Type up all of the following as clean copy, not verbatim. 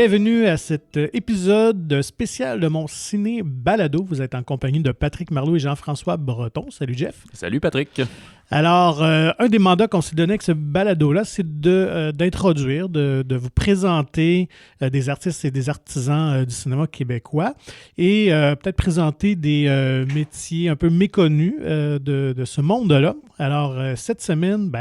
Bienvenue à cet épisode spécial de mon ciné balado. Vous êtes en compagnie de Patrick Marleau et Jean-François Breton. Salut Jeff. Salut Patrick. Alors, un des mandats qu'on s'est donné avec ce balado-là, c'est d'introduire, de vous présenter des artistes et des artisans du cinéma québécois et peut-être présenter des métiers un peu méconnus de ce monde-là. Alors, cette semaine,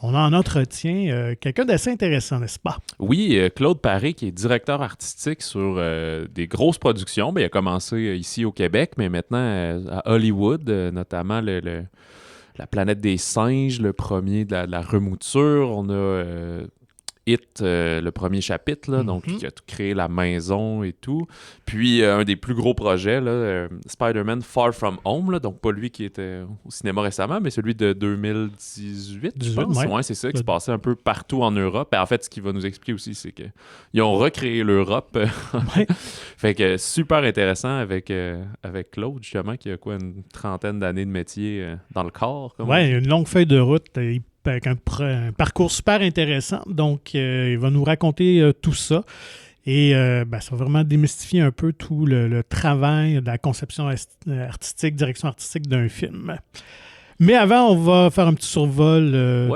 on en entretient quelqu'un d'assez intéressant, n'est-ce pas? Oui, Claude Paré, qui est directeur artistique sur des grosses productions. Il a commencé ici au Québec, mais maintenant à Hollywood, notamment La planète des singes, le premier de la remouture. On a le premier chapitre, là, donc qui a créé la maison et tout. Puis un des plus gros projets, là, Spider-Man Far From Home, là, donc pas lui qui était au cinéma récemment, mais celui de 2018, je pense. Ouais, c'est ça, qui se passait un peu partout en Europe. Et en fait, ce qu'il va nous expliquer aussi, c'est qu'ils ont recréé l'Europe. Fait que super intéressant avec Claude, justement, qui a une trentaine d'années de métier dans le corps. Oui, une longue feuille de route. Avec un parcours super intéressant. Donc, il va nous raconter tout ça. Et ça va vraiment démystifier un peu tout le travail de la conception artistique, direction artistique d'un film. Mais avant, on va faire un petit survol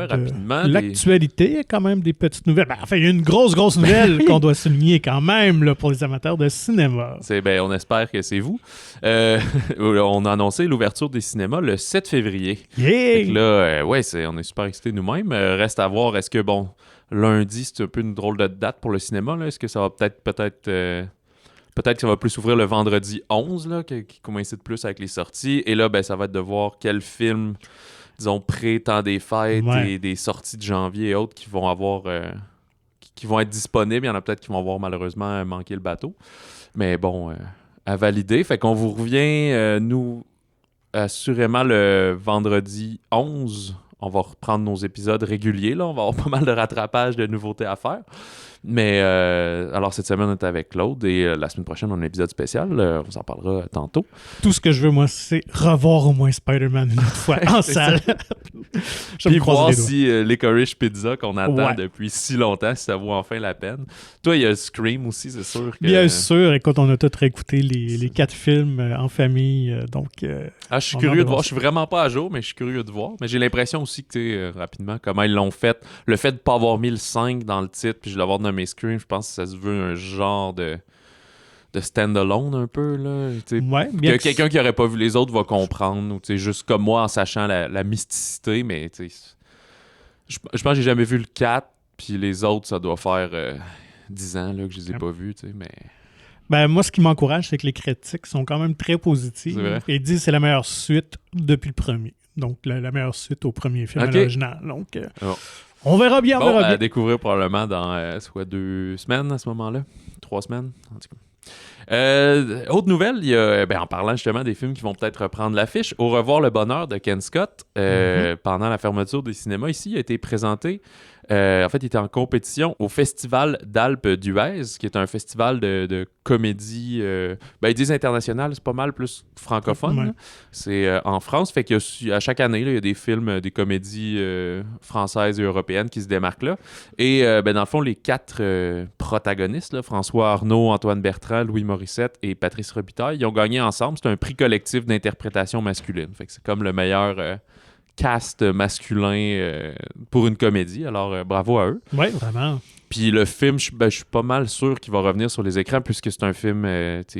rapidement, de l'actualité. Il y a quand même des petites nouvelles. Il y a une grosse nouvelle qu'on doit souligner quand même là, pour les amateurs de cinéma. On espère que c'est vous. On a annoncé l'ouverture des cinémas le 7 février. Yeah! Fait que là, on est super excités nous-mêmes. Reste à voir, est-ce que, lundi, c'est un peu une drôle de date pour le cinéma, là? Est-ce que ça va peut-être que ça va plus ouvrir le vendredi 11, là, qui coïncide plus avec les sorties. Et là, ça va être de voir quels films, disons, pré-temps des fêtes et des sorties de janvier et autres qui vont avoir... qui vont être disponibles. Il y en a peut-être qui vont avoir malheureusement manqué le bateau. Mais bon, à valider. Fait qu'on vous revient, nous, assurément le vendredi 11. On va reprendre nos épisodes réguliers. Là. On va avoir pas mal de rattrapage de nouveautés à faire. Mais alors, cette semaine, on est avec Claude et la semaine prochaine, on a un épisode spécial. On vous en parlera tantôt. Tout ce que je veux, moi, c'est revoir au moins Spider-Man une autre fois en salle. Puis voir si Licorice Pizza qu'on attend depuis si longtemps, si ça vaut enfin la peine. Toi, il y a Scream aussi, c'est sûr. Bien sûr. Écoute, on a tous réécouté les 4 films en famille. Je suis curieux de voir. Je suis vraiment pas à jour, mais je suis curieux de voir. Mais j'ai l'impression aussi que, rapidement, comment ils l'ont fait. Le fait de ne pas avoir mis le 5 dans le titre, puis je l'avoir nommé Scream, je pense que ça se veut un genre de stand-alone un peu. Là, que quelqu'un qui n'aurait pas vu les autres va comprendre. Ou juste comme moi en sachant la mysticité. Mais je pense que j'ai jamais vu le 4. Puis les autres, ça doit faire 10 ans là, que je les ai pas vus. Mais... moi, ce qui m'encourage, c'est que les critiques sont quand même très positives. Ils disent que c'est la meilleure suite depuis le premier. Donc, la meilleure suite au premier film original. Donc, on verra bien. À découvrir probablement dans soit 2 semaines à ce moment-là. 3 semaines, en tout cas. Autre nouvelle, il y a, en parlant justement des films qui vont peut-être reprendre l'affiche, Au revoir le bonheur de Ken Scott, pendant la fermeture des cinémas ici, il a été présenté. En fait, il était en compétition au Festival d'Alpes d'Huez, qui est un festival de comédie, ils disent international, c'est pas mal plus francophone. C'est en France, fait qu'à chaque année, là, il y a des films, des comédies françaises et européennes qui se démarquent là. Et dans le fond, les 4 protagonistes, là, François Arnault, Antoine Bertrand, Louis Morissette et Patrice Robitaille, ils ont gagné ensemble. C'est un prix collectif d'interprétation masculine. Fait que c'est comme le meilleur... cast masculin pour une comédie. Alors, bravo à eux. Oui, vraiment. Puis le film, je suis pas mal sûr qu'il va revenir sur les écrans puisque c'est un film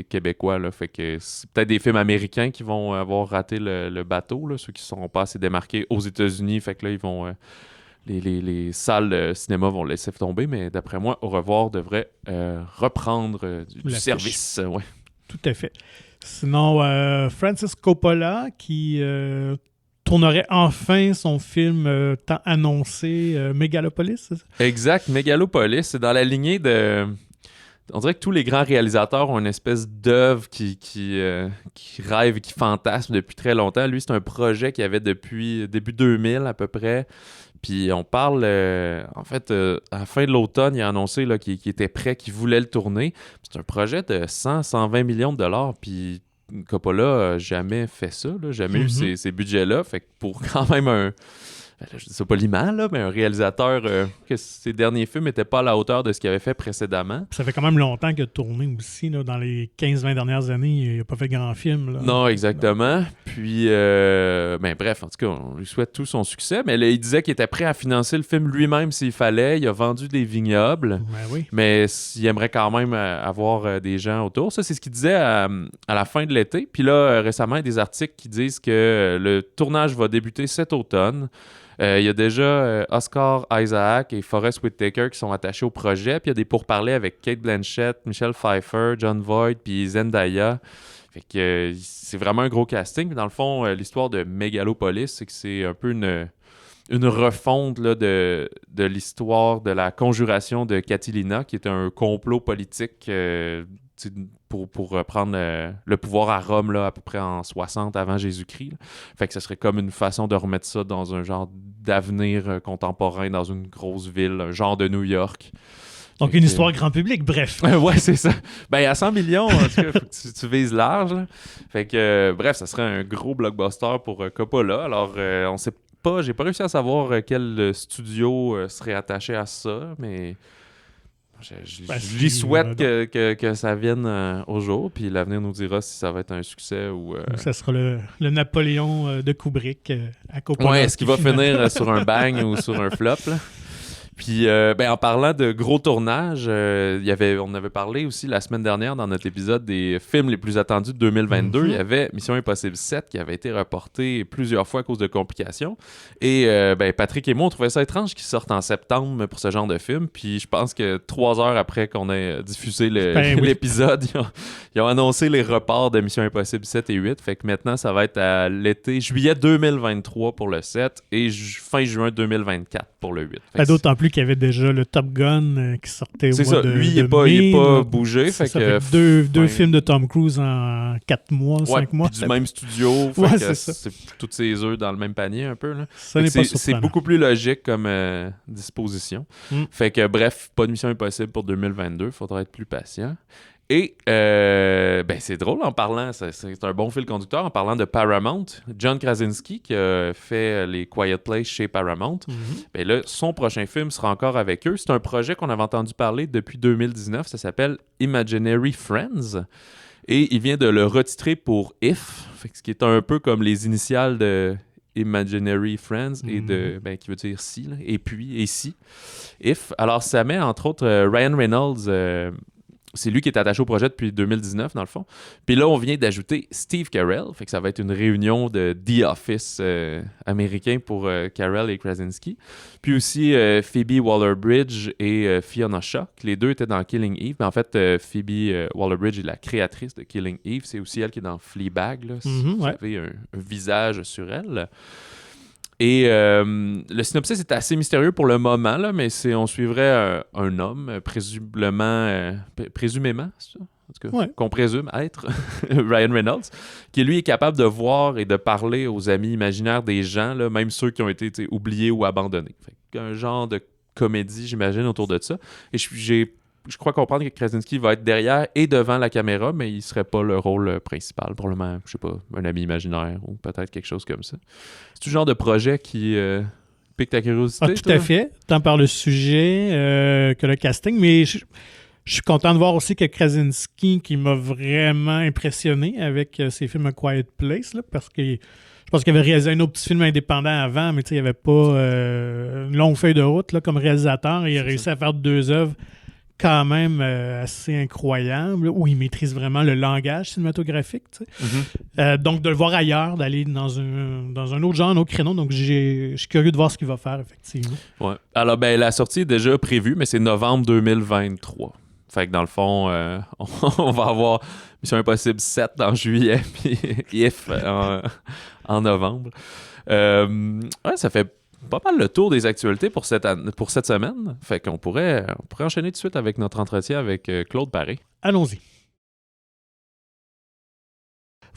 québécois. Là, fait que c'est peut-être des films américains qui vont avoir raté le bateau, là, ceux qui ne seront pas assez démarqués aux États-Unis. Fait que là, ils vont... les salles de cinéma vont laisser tomber, mais d'après moi, Au revoir devrait reprendre du service. Ouais. Tout à fait. Sinon, Francis Coppola qui... tournerait enfin son film tant annoncé Megalopolis, c'est ça? Exact, Megalopolis, c'est dans la lignée de... On dirait que tous les grands réalisateurs ont une espèce d'œuvre qui rêve et qui fantasme depuis très longtemps. Lui, c'est un projet qu'il avait depuis début 2000 à peu près. Puis on parle, en fait, à la fin de l'automne, il a annoncé là, qu'il était prêt, qu'il voulait le tourner. C'est un projet de 100-120 millions de dollars, puis Coppola n'a jamais fait ça, là, jamais eu ces budgets-là. Fait que pour quand même je dis ça poliment, là, mais un réalisateur que ses derniers films n'étaient pas à la hauteur de ce qu'il avait fait précédemment. Ça fait quand même longtemps qu'il a tourné aussi. Là, dans les 15-20 dernières années, il n'a pas fait grand film. Là. Non, exactement. Puis, bref, en tout cas, on lui souhaite tout son succès. Mais là, il disait qu'il était prêt à financer le film lui-même s'il fallait. Il a vendu des vignobles. Ben oui. Mais il aimerait quand même avoir des gens autour. Ça, c'est ce qu'il disait à la fin de l'été. Puis là, récemment, il y a des articles qui disent que le tournage va débuter cet automne. Il y a déjà Oscar Isaac et Forest Whitaker qui sont attachés au projet. Puis il y a des pourparlers avec Cate Blanchett, Michelle Pfeiffer, Jon Voight, puis Zendaya. Fait que c'est vraiment un gros casting. Dans le fond, l'histoire de Megalopolis, c'est que c'est un peu une refonte là, de l'histoire de la conjuration de Catilina, qui est un complot politique pour prendre le pouvoir à Rome là, à peu près en 60 avant Jésus-Christ. Là. Fait que ce serait comme une façon de remettre ça dans un genre d'avenir contemporain, dans une grosse ville, un genre de New York. Donc, une histoire grand public, bref. Ouais, c'est ça. Ben, à 100 millions, en tout cas, faut que tu vises large. Là. Fait que, bref, ça serait un gros blockbuster pour Coppola. Alors, on sait pas, j'ai pas réussi à savoir quel studio serait attaché à ça, mais je lui souhaite que ça vienne au jour, puis l'avenir nous dira si ça va être un succès ou... Ça sera le Napoléon de Kubrick à Coppola. Ouais, est-ce qu'il va finir sur un bang ou sur un flop, là? Puis, en parlant de gros tournages, on avait parlé aussi la semaine dernière dans notre épisode des films les plus attendus de 2022. Il y avait Mission Impossible 7 qui avait été reporté plusieurs fois à cause de complications. Et Patrick et moi, on trouvait ça étrange qu'il sorte en septembre pour ce genre de film. Puis je pense que 3 heures après qu'on ait diffusé l'épisode, ils ont annoncé les reports de Mission Impossible 7 et 8. Fait que maintenant, ça va être à l'été, juillet 2023 pour le 7 et fin juin 2024 pour le 8. D'autant plus qu'il y avait déjà le Top Gun qui sortait au mois de lui, il n'est pas bougé. Fait deux films de Tom Cruise en 4 mois, 5 mois. Du même studio. C'est tous ses œufs dans le même panier un peu. Là. C'est beaucoup plus logique comme disposition. Fait que bref, pas de Mission Impossible pour 2022. Il faudra être plus patient. Et c'est drôle en parlant, c'est un bon fil conducteur en parlant de Paramount. John Krasinski qui a fait les Quiet Place chez Paramount. Là, son prochain film sera encore avec eux. C'est un projet qu'on avait entendu parler depuis 2019. Ça s'appelle Imaginary Friends. Et il vient de le retitrer pour If, ce qui est un peu comme les initiales de Imaginary Friends et qui veut dire si, là, et puis, et si. If. Alors, ça met entre autres Ryan Reynolds. C'est lui qui est attaché au projet depuis 2019, dans le fond. Puis là, on vient d'ajouter Steve Carell. Fait que ça va être une réunion de The Office américain pour Carell et Krasinski. Puis aussi Phoebe Waller-Bridge et Fiona Shaw. Les deux étaient dans Killing Eve. Mais en fait, Phoebe Waller-Bridge est la créatrice de Killing Eve. C'est aussi elle qui est dans Fleabag. Là, si vous avez un visage sur elle. Et le synopsis est assez mystérieux pour le moment, là, mais on suivrait un homme, présumément, c'est ça? En tout cas, qu'on présume être Ryan Reynolds, qui lui est capable de voir et de parler aux amis imaginaires des gens, là, même ceux qui ont été oubliés ou abandonnés. Fait un genre de comédie, j'imagine, autour de ça. Et je crois comprendre que Krasinski va être derrière et devant la caméra, mais il serait pas le rôle principal. Probablement, je sais pas, un ami imaginaire ou peut-être quelque chose comme ça. C'est tout genre de projet qui pique ta curiosité? Tout à fait. Tant par le sujet que le casting, mais je suis content de voir aussi que Krasinski, qui m'a vraiment impressionné avec ses films A Quiet Place, là, parce que je pense qu'il avait réalisé un autre petit film indépendant avant, mais il n'y avait pas une longue feuille de route là, comme réalisateur. Il a réussi à faire 2 œuvres quand même assez incroyable, où il maîtrise vraiment le langage cinématographique. Donc, de le voir ailleurs, d'aller dans un autre genre, un autre créneau. Donc, je suis curieux de voir ce qu'il va faire, effectivement. Ouais. Alors, la sortie est déjà prévue, mais c'est novembre 2023. Fait que dans le fond, on va avoir Mission Impossible 7 en juillet, puis If en novembre. Ça fait pas mal le tour des actualités pour cette semaine. Fait qu'on pourrait enchaîner tout de suite avec notre entretien avec Claude Paré. Allons-y.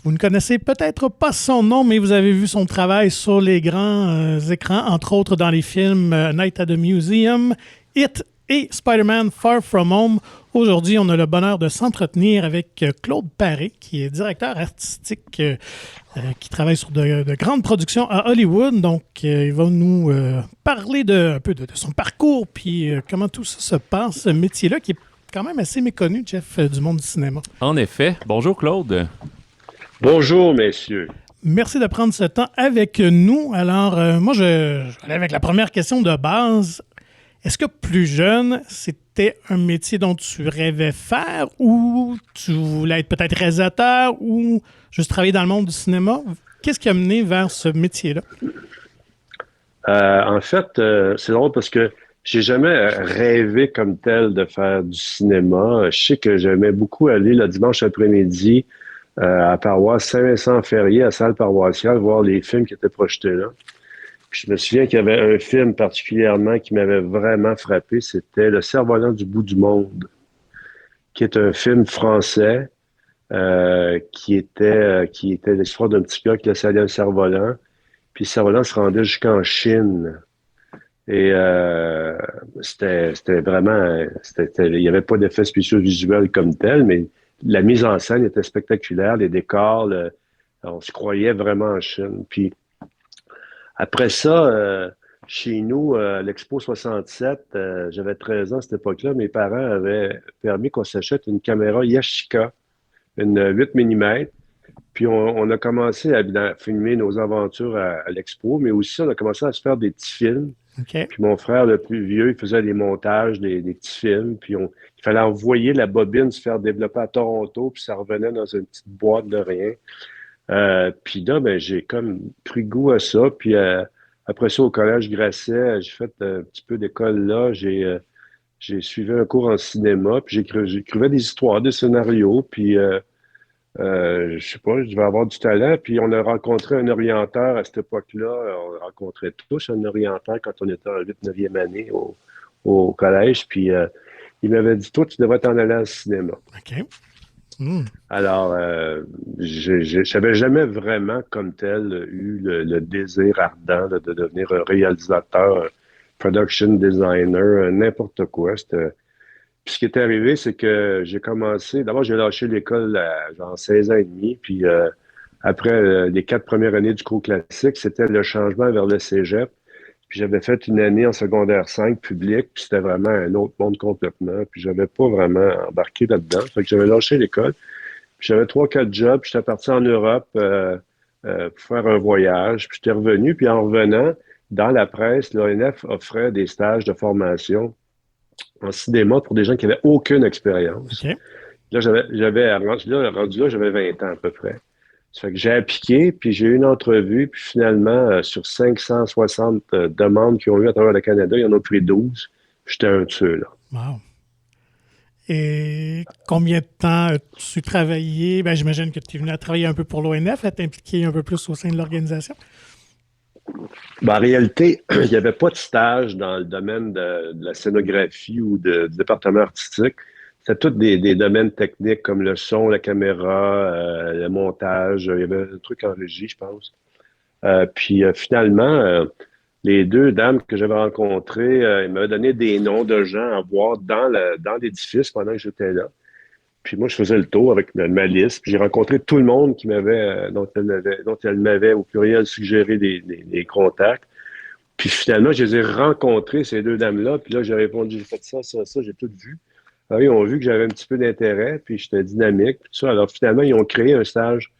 Vous ne connaissez peut-être pas son nom, mais vous avez vu son travail sur les grands écrans, entre autres dans les films Night at the Museum, It et Spider-Man Far From Home. Aujourd'hui, on a le bonheur de s'entretenir avec Claude Paré, qui est directeur artistique qui travaille sur de grandes productions à Hollywood. Donc, il va nous parler un peu de son parcours, puis comment tout ça se passe, ce métier-là, qui est quand même assez méconnu, Jeff, du monde du cinéma. En effet. Bonjour, Claude. Bonjour, messieurs. Merci de prendre ce temps avec nous. Alors, moi, je vais aller avec la première question de base. Est-ce que plus jeune, c'était un métier dont tu rêvais faire ou tu voulais être peut-être réalisateur ou juste travailler dans le monde du cinéma? Qu'est-ce qui a mené vers ce métier-là? En fait, c'est drôle parce que j'ai jamais rêvé comme tel de faire du cinéma. Je sais que j'aimais beaucoup aller le dimanche après-midi à paroisse Saint-Vincent-Ferrier, à salle paroissiale, voir les films qui étaient projetés là. Puis je me souviens qu'il y avait un film particulièrement qui m'avait vraiment frappé, c'était Le Cerf-Volant du bout du monde, qui est un film français qui était l'histoire d'un petit gars qui laissait aller un cerf-volant, puis le cerf-volant se rendait jusqu'en Chine. Et c'était vraiment, il n'y avait pas d'effets spéciaux visuels comme tel, mais la mise en scène était spectaculaire, les décors, on se croyait vraiment en Chine. Puis après ça, chez nous, à l'Expo 67, j'avais 13 ans à cette époque-là, mes parents avaient permis qu'on s'achète une caméra Yashica, une 8 mm. Puis on a commencé à filmer nos aventures à l'Expo, mais aussi on a commencé à se faire des petits films. Okay. Puis mon frère le plus vieux, il faisait des montages, des petits films. Puis il fallait envoyer la bobine se faire développer à Toronto, puis ça revenait dans une petite boîte de rien. Puis là, ben, j'ai comme pris goût à ça. Puis après ça, au collège Grasset, j'ai fait un petit peu d'école là. J'ai suivi un cours en cinéma, puis j'écrivais des histoires, des scénarios. Puis je sais pas, je devais avoir du talent. Puis on a rencontré un orienteur à cette époque-là. On rencontrait tous un orienteur quand on était en 8e, 9e année au collège. Puis il m'avait dit, toi, tu devrais t'en aller au cinéma. OK. Mm. Alors, je n'avais jamais vraiment comme tel eu le désir ardent de devenir un réalisateur, un production designer, n'importe quoi. Puis ce qui est arrivé, c'est que j'ai commencé. D'abord, j'ai lâché l'école à genre 16 ans et demi. Puis après les 4 premières années du cours classique, c'était le changement vers le cégep. Puis j'avais fait une année en secondaire 5 public, puis c'était vraiment un autre monde complètement. Puis j'avais pas vraiment embarqué là-dedans. Fait que j'avais lâché l'école. Puis j'avais 3-4 jobs. Puis j'étais parti en Europe pour faire un voyage. Puis j'étais revenu. Puis en revenant, dans la presse, l'ONF offrait des stages de formation en cinéma pour des gens qui n'avaient aucune expérience. Okay. Là, rendu là, j'avais 20 ans à peu près. Ça fait que j'ai appliqué, puis j'ai eu une entrevue, puis finalement, sur 560 demandes qu'ils ont eu à travers le Canada, il y en a pris 12. J'étais un de ceux-là. Wow. Et combien de temps as-tu travaillé? Ben, j'imagine que tu es venu à travailler un peu pour l'ONF, à t'impliquer un peu plus au sein de l'organisation. Ben, en réalité, il n'y avait pas de stage dans le domaine de la scénographie ou du département artistique. C'était tous des domaines techniques comme le son, la caméra, le montage. Il y avait un truc en régie, je pense. Puis finalement, les deux dames que j'avais rencontrées, ils m'avaient donné des noms de gens à voir dans l'édifice pendant que j'étais là. Puis moi, je faisais le tour avec ma liste. Puis j'ai rencontré tout le monde qui dont elle m'avait au pluriel suggéré des contacts. Puis finalement, je les ai rencontrés, ces deux dames-là. Puis là, j'ai répondu, j'ai fait ça, j'ai tout vu. Alors, ils ont vu que j'avais un petit peu d'intérêt, puis j'étais dynamique, puis tout ça. Alors finalement, ils ont créé un stage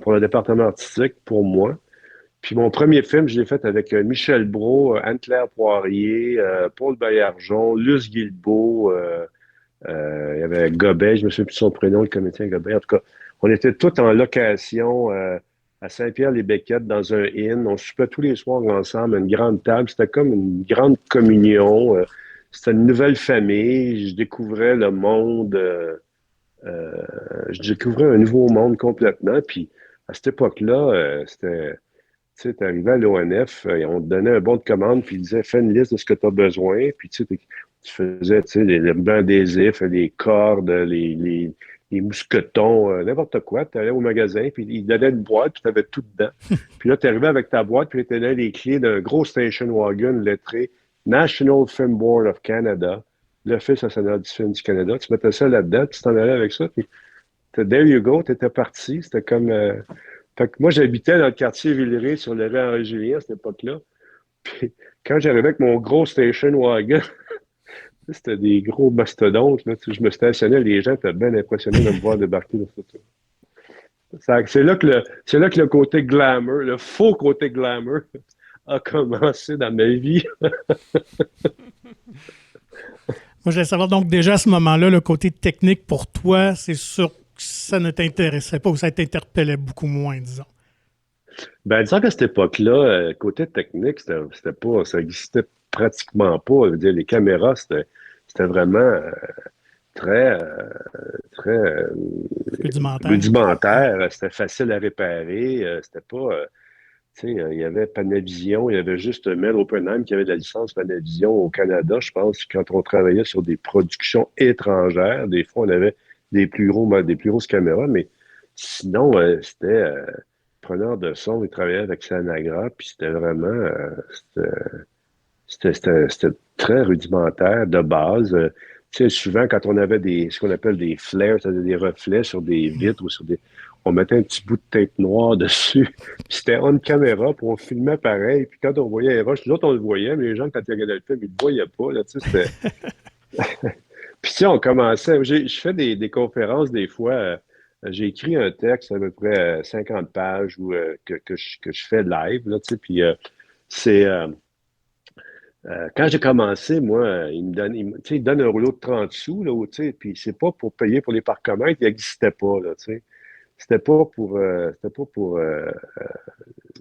pour le département artistique pour moi. Puis mon premier film, je l'ai fait avec Michel Brault, Anne-Claire Poirier, Paul Baillargeon, Luce Guilbeault, il y avait Gobet, je me souviens plus de son prénom, le comédien Gobet. En tout cas, on était tous en location à Saint-Pierre-les-Béquettes dans un inn. On soupait tous les soirs ensemble à une grande table. C'était comme une grande communion. C'était une nouvelle famille. Je découvrais le monde. Je découvrais un nouveau monde complètement. Puis à cette époque-là, c'était... Tu sais, t'arrivais à l'ONF, on te donnait un bon de commande, puis ils disaient, fais une liste de ce que tu as besoin. Puis tu sais, tu faisais, tu sais, les rubans adhésifs, les cordes, les mousquetons, n'importe quoi. Tu allais au magasin, puis ils te donnaient une boîte, puis tu avais tout dedans. Puis là, tu arrivais avec ta boîte, puis tu avais les clés d'un gros station wagon lettré National Film Board of Canada, l'Office national du film du Canada. Tu mettais ça là-dedans, tu t'en allais avec ça, puis there you go, t'étais parti. C'était comme... Fait que moi, j'habitais dans le quartier Villeray, sur le rue Henri-Julien, à cette époque-là. Puis quand j'arrivais avec mon gros station wagon, c'était des gros mastodontes, là, je me stationnais, les gens étaient bien impressionnés de me voir débarquer dans cette... C'est là que le côté glamour, le faux côté glamour, a commencé dans ma vie. Moi, je voulais savoir, donc déjà à ce moment-là, le côté technique pour toi, c'est sûr que ça ne t'intéressait pas ou ça t'interpellait beaucoup moins, disons. Ben, disons qu'à cette époque-là, côté technique, c'était pas, ça existait pratiquement pas. Je veux dire, les caméras, c'était vraiment très, très Rudimentaire. rudimentaire. C'était facile à réparer. C'était pas, tu sais, il y avait Panavision, il y avait juste Mel Oppenheim qui avait la licence Panavision au Canada, je pense, quand on travaillait sur des productions étrangères. Des fois, on avait des plus grosses caméras, mais sinon, c'était preneur de son, il travaillait avec Sanagra, puis c'était vraiment, c'était très rudimentaire de base. Tu sais, souvent, quand on avait ce qu'on appelle des flares, c'est-à-dire des reflets sur des vitres ou sur des... On mettait un petit bout de tape noire dessus. Puis c'était on caméra, puis on filmait pareil. Puis quand on voyait les roches, nous autres, on le voyait, mais les gens, quand ils regardaient le film, ils ne le voyaient pas. Là, tu sais, c'était... Puis tu sais, on commençait... Je fais des conférences des fois. J'ai écrit un texte à peu près 50 pages que je fais live. Là, tu sais, puis c'est... quand j'ai commencé, moi, il me donne un rouleau de 30 sous, là, tu sais, puis c'est pas pour payer pour les parcomètres, il n'existait pas, là, tu sais. C'était pas pour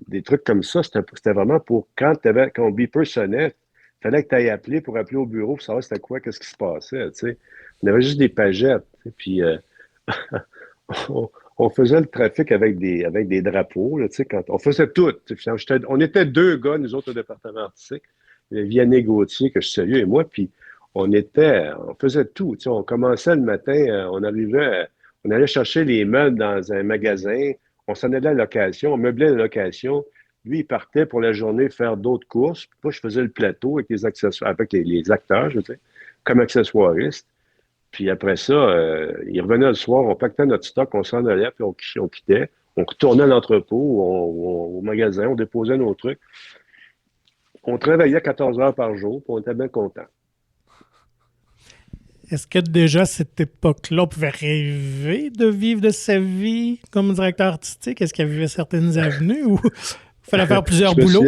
des trucs comme ça, c'était vraiment pour quand le beeper sonnait, il fallait que tu ailles appeler pour appeler au bureau pour savoir c'était quoi, qu'est-ce qui se passait, tu sais. On avait juste des pagettes, tu sais, puis on faisait le trafic avec des drapeaux, là, tu sais, quand on faisait tout. On était deux gars, nous autres, au département artistique. Vianney Gauthier, que je salue, et moi, puis on faisait tout. Tu sais, on commençait le matin, on allait chercher les meubles dans un magasin, on s'en allait à la location, on meublait la location. Lui, il partait pour la journée faire d'autres courses. Puis moi, je faisais le plateau avec les accessoires, avec les acteurs, je veux dire, comme accessoiriste. Puis après ça, il revenait le soir, on pactait notre stock, on s'en allait, puis on quittait. On retournait à l'entrepôt, au magasin, on déposait nos trucs. On travaillait 14 heures par jour, puis on était bien contents. Est-ce que déjà à cette époque-là, on pouvait rêver de vivre de sa vie comme directeur artistique? Est-ce qu'il y avait certaines avenues ou il fallait faire plusieurs boulots?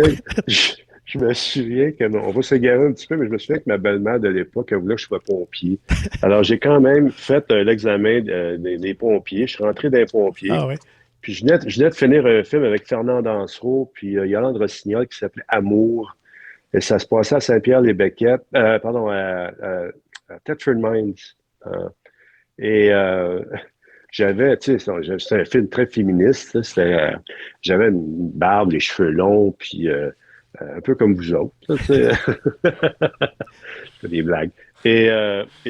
Je me souviens on va s'égarer un petit peu, mais je me souviens que ma belle-mère de l'époque, elle voulait que je sois pompier. Alors, j'ai quand même fait l'examen des pompiers. Je suis rentré dans les pompiers. Ah ouais. Puis, je venais de finir un film avec Fernand Dansereau puis Yolande Rossignol qui s'appelait Amour. Et ça se passait à Saint-Pierre-les-Bêquettes, à Thetford Mines. Et j'avais, tu sais, c'était un film très féministe. J'avais une barbe, les cheveux longs, puis un peu comme vous autres. Tu sais. C'est des blagues. Et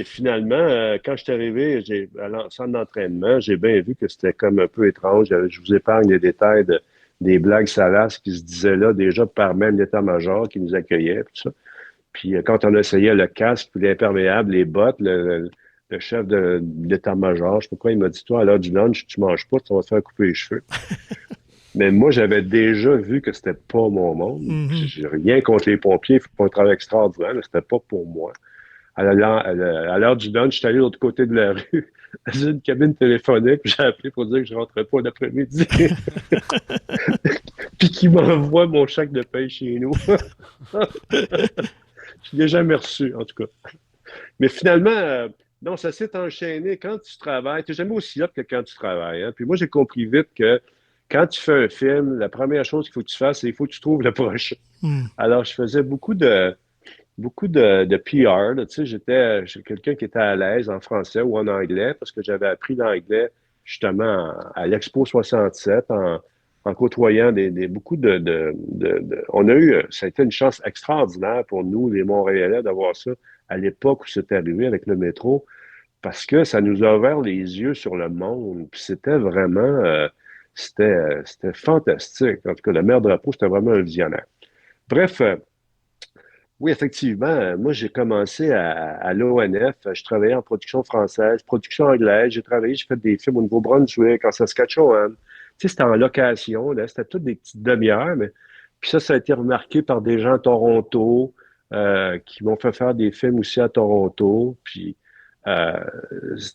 finalement, quand je suis arrivé à l'ensemble d'entraînement, j'ai bien vu que c'était comme un peu étrange. Je vous épargne les détails des blagues salaces qui se disaient là, déjà par même l'état-major qui nous accueillait, tout ça. Puis quand on essayait le casque, puis l'imperméable, les bottes, le chef de l'état-major, je sais pas quoi, il m'a dit, toi, à l'heure du lunch, tu manges pas, tu vas te faire couper les cheveux. Mais moi, j'avais déjà vu que c'était pas mon monde. Mm-hmm. J'ai rien contre les pompiers, il faut pas un travail extraordinaire, mais c'était pas pour moi. À l'heure du lunch, je suis allé de l'autre côté de la rue, dans une cabine téléphonique, puis j'ai appelé pour dire que je rentrais pas l'après-midi. Puis qu'il m'envoie mon chèque de paye chez nous. Je l'ai jamais reçu, en tout cas. Mais finalement, non, ça s'est enchaîné. Quand tu travailles, tu n'es jamais aussi hot que quand tu travailles. Hein? Puis moi, j'ai compris vite que quand tu fais un film, la première chose qu'il faut que tu fasses, c'est qu'il faut que tu trouves le prochain. Alors, je faisais beaucoup de PR. Là, tu sais, j'étais quelqu'un qui était à l'aise en français ou en anglais parce que j'avais appris l'anglais justement à l'Expo 67 en côtoyant beaucoup on a eu, ça a été une chance extraordinaire pour nous, les Montréalais, d'avoir ça à l'époque où c'est arrivé avec le métro, parce que ça nous a ouvert les yeux sur le monde. Puis c'était vraiment, c'était fantastique. En tout cas, le maire Drapeau, c'était vraiment un visionnaire. Bref, Oui, effectivement. Moi, j'ai commencé à l'ONF. Je travaillais en production française, production anglaise. J'ai fait des films au Nouveau-Brunswick, en Saskatchewan. Tu sais, c'était en location, là. C'était toutes des petites demi-heures, mais puis ça a été remarqué par des gens à Toronto qui m'ont fait faire des films aussi à Toronto. Puis, euh,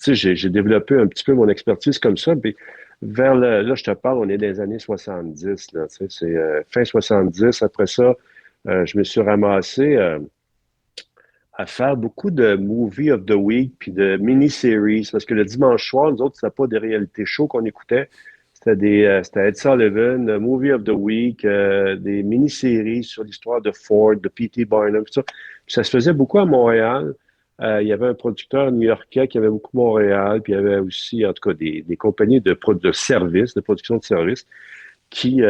tu sais, j'ai développé un petit peu mon expertise comme ça. Puis, là, je te parle, on est dans les années 70, là. Tu sais, c'est fin 70. Après ça, je me suis ramassé à faire beaucoup de Movie of the Week puis de mini-series parce que le dimanche soir, nous autres, c'était pas des réalités shows qu'on écoutait. C'était Ed Sullivan, Movie of the Week, des mini-séries sur l'histoire de Ford, de P.T. Barnum, tout ça. Puis ça se faisait beaucoup à Montréal. Il y avait un producteur new-yorkais qui avait beaucoup Montréal, puis il y avait aussi, en tout cas, des compagnies de services, de production de services qui